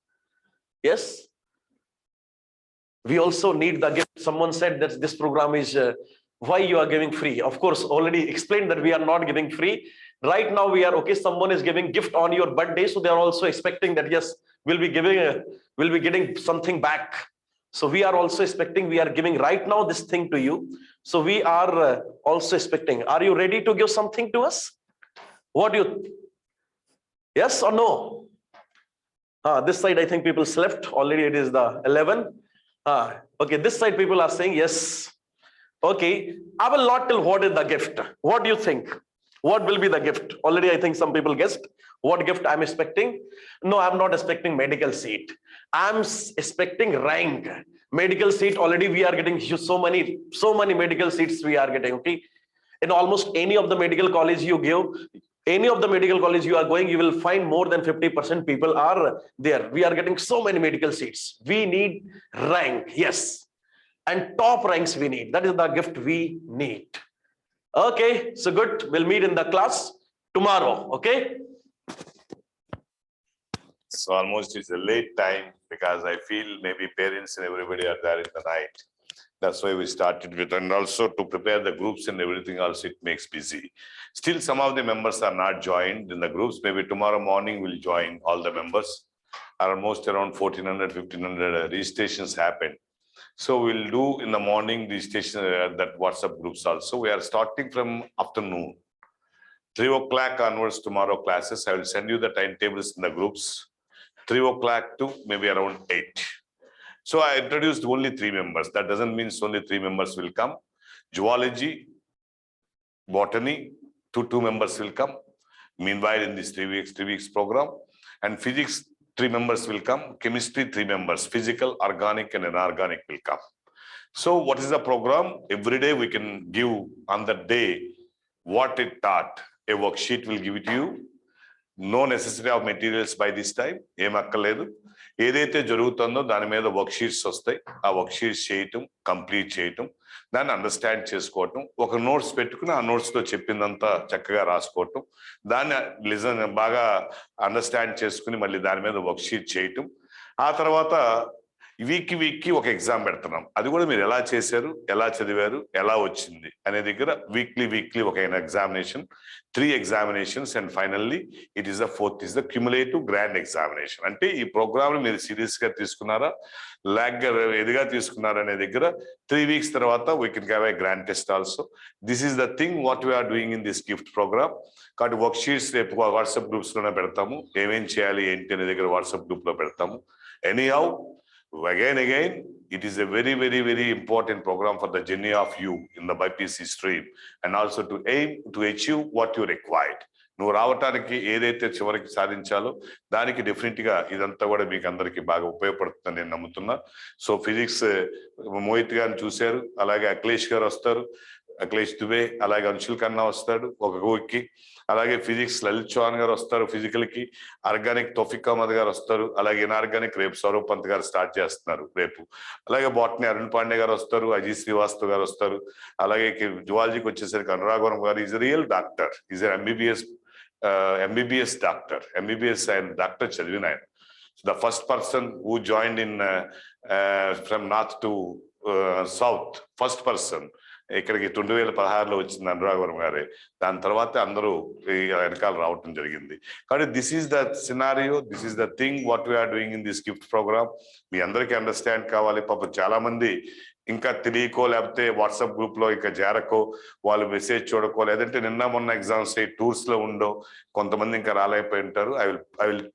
Yes. We also need the gift. Someone said that this program is why you are giving free. Of course, already explained that we are not giving free. Right now we are okay. Someone is giving gift on your birthday, so they are also expecting that yes, we'll be getting something back. So we are also expecting. We are giving right now this thing to you. So we are also expecting. Are you ready to give something to us? What do you? Yes or no? This side I think people slept already. It is the 11. Okay, this side people are saying yes. Okay, I will not tell what is the gift. What do you think? What will be the gift? Already I think some people guessed what gift I'm expecting. No, I'm not expecting medical seat. I'm expecting rank. Medical seat, already we are getting so many medical seats we are getting, okay? In almost any of the medical college you give, any of the medical college you are going, you will find more than 50% people are there. We are getting so many medical seats. We need rank, yes. And top ranks we need. That is the gift we need. Okay, so good. We'll meet in the class tomorrow, okay? So almost it's a late time because I feel maybe parents and everybody are there in the night. That's why we started with, and also to prepare the groups and everything also it makes busy. Still some of the members are not joined in the groups. Maybe tomorrow morning we'll join all the members. Almost around 1400, 1500 registrations happened. So we'll do in the morning registration that WhatsApp groups also. We are starting from afternoon. 3 o'clock onwards tomorrow classes. I will send you the timetables in the groups. 3 o'clock to maybe around 8. So I introduced only 3 members. That doesn't mean only 3 members will come. Zoology, botany, two members will come. Meanwhile, in this 3 weeks program, and physics, 3 members will come. Chemistry, 3 members. Physical, organic, and inorganic will come. So what is the program? Every day we can give on the day what it taught. A worksheet will give it to you. No necessity of materials by this time. ఏదైతే జరుగుతుందో దాని మీద work sheets వస్తాయి. ఆ work sheets చేయటం, complete చేయటం, దాన్ని understand చేసుకోవటం, ఒక నోట్స్ పెట్టుకుని ఆ నోట్స్ లో చెప్పిందంతా చక్కగా రాసుకోవటం, దాన్ని బాగా అండర్స్టాండ్ చేసుకుని మళ్ళీ దాని మీద వర్క్ షీట్ చేయటం. ఆ తర్వాత వీక్కి ఒక ఎగ్జామ్ పెడుతున్నాం. అది కూడా మీరు ఎలా చేశారు, ఎలా చదివారు, ఎలా వచ్చింది అనే దగ్గర వీక్లీ ఒక examination, 3 examinations, and finally it is the 4th is the cumulative grand examination. అంటే ఈ ప్రోగ్రామ్ మీరు సీరియస్ గా తీసుకున్నారా, లాగ్ గా ఎదిగా తీసుకున్నారా అనే దగ్గర 3 weeks తర్వాత we can have a grand test also. This is the thing what we are doing in this gift program. కాబట్టి వర్క్ షీట్స్ రేపు వాట్సాప్ గ్రూప్స్ లోనే పెడతాము. ఏమేం చేయాలి ఏంటి అనే దగ్గర వాట్సాప్ గ్రూప్ లో పెడతాము. Anyhow, again, it is a very important program for the journey of you in the BPC stream, and also to aim to achieve what you required. నువ్వు రావటానికి ఏదైతే చివరికి సాధించాలో దానికి డెఫినెట్ గా ఇదంతా కూడా మీకు అందరికి బాగా ఉపయోగపడుతుందని నేను నమ్ముతున్నా. సో ఫిజిక్స్ మోహిత్ గారిని చూశారు, అలాగే అఖిలేష్ గారు వస్తారు, అఖిలేష్ దుబే, అలాగే అంశుల్ ఖన్నా వస్తాడు ఒక వీక్కి, అలాగే ఫిజిక్స్ లలిత్ చౌహాన్ గారు వస్తారు ఫిజికల్ కి, ఆర్గానిక్ తౌఫిక్ అహ్మద్ గారు వస్తారు, అలాగే ఇన్ఆర్గానిక్ రేపు సౌరవ్ పంత్ గారు స్టార్ట్ చేస్తున్నారు రేపు, అలాగే బాటనీ అరుణ్ పాండే గారు వస్తారు, అజయ్ శ్రీవాస్తవ్ గారు వస్తారు, అలాగే జువాలజీకి వచ్చేసరికి అనురాగవరం గారు is real doctor, is MBBS doctor, MBBS and doctor చదివిన ఆయన. The first person who joined in from north to south, first person ఇక్కడికి 2016లో వచ్చింది అనురాగవరం గారే. దాని తర్వాత అందరూ వెనకాల రావటం జరిగింది. కాబట్టి this is the scenario, this is the thing what we are doing in this gift program. మీ అందరికీ అండర్స్టాండ్ కావాలి. పాపం చాలా మంది ఇంకా తెలియకో లేకపోతే వాట్సాప్ గ్రూప్ లో ఇంకా చేరకో, వాళ్ళు మెసేజ్ చూడకో, లేదంటే నిన్న మొన్న ఎగ్జామ్స్ టూర్స్ లో ఉండో కొంతమంది ఇంకా రాలేకపోయి ఉంటారు. I will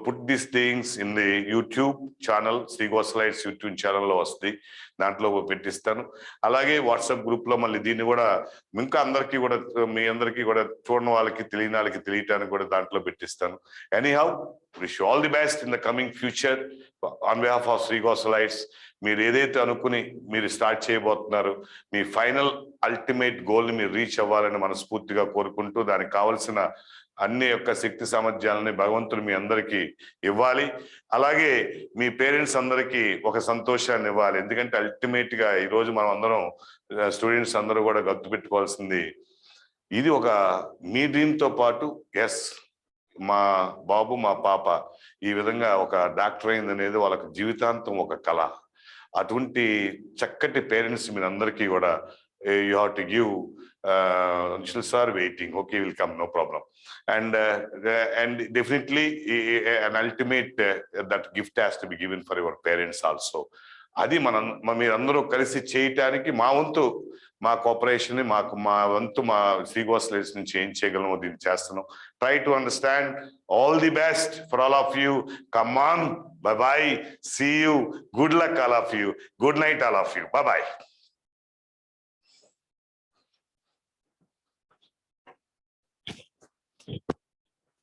put these things in the YouTube channel, Gosalites YouTube channel లో వస్తాయి. దాంట్లో పెట్టిస్తాను. అలాగే వాట్సాప్ గ్రూప్ లో మళ్ళీ దీన్ని కూడా ఇంకా అందరికీ కూడా మీ అందరికీ కూడా చూడని వాళ్ళకి తెలియని వాళ్ళకి తెలియటానికి కూడా దాంట్లో పెట్టిస్తాను. Anyhow wish all the best in the coming future on behalf of Sri Gosalites. మీరు ఏదైతే అనుకుని మీరు స్టార్ట్ చేయబోతున్నారు మీ ఫైనల్ అల్టిమేట్ గోల్ ని మీరు రీచ్ అవ్వాలని మనస్ఫూర్తిగా కోరుకుంటూ దానికి కావాల్సిన అన్ని యొక్క శక్తి సామర్థ్యాలని భగవంతుడు మీ అందరికీ ఇవ్వాలి. అలాగే మీ పేరెంట్స్ అందరికీ ఒక సంతోషాన్ని ఇవ్వాలి. ఎందుకంటే అల్టిమేట్ గా ఈ రోజు మనం అందరం స్టూడెంట్స్ అందరూ కూడా గుర్తు పెట్టుకోవాల్సింది ఇది ఒక మీ డ్రీమ్ తో పాటు ఎస్ మా బాబు మా పాప ఈ విధంగా ఒక డాక్టర్ అయింది అనేది వాళ్ళకి జీవితాంతం ఒక కళ. అటువంటి చక్కటి పేరెంట్స్ మీరందరికీ కూడా you have to give sir waiting okay will come no problem and definitely an ultimate that gift has to be given for your parents also. అది మీరందరూ కలిసి చేయటానికి మా వంతు మా కోఆపరేషన్ మా వంతు మా శ్రీ గోసలైట్స్ నుంచి ఏం చేయగలమో దీన్ని చేస్తున్నాం. Try to understand. All the best for all of you. Come on. Bye bye. See you. Good luck all of you. Good night all of you. Bye by.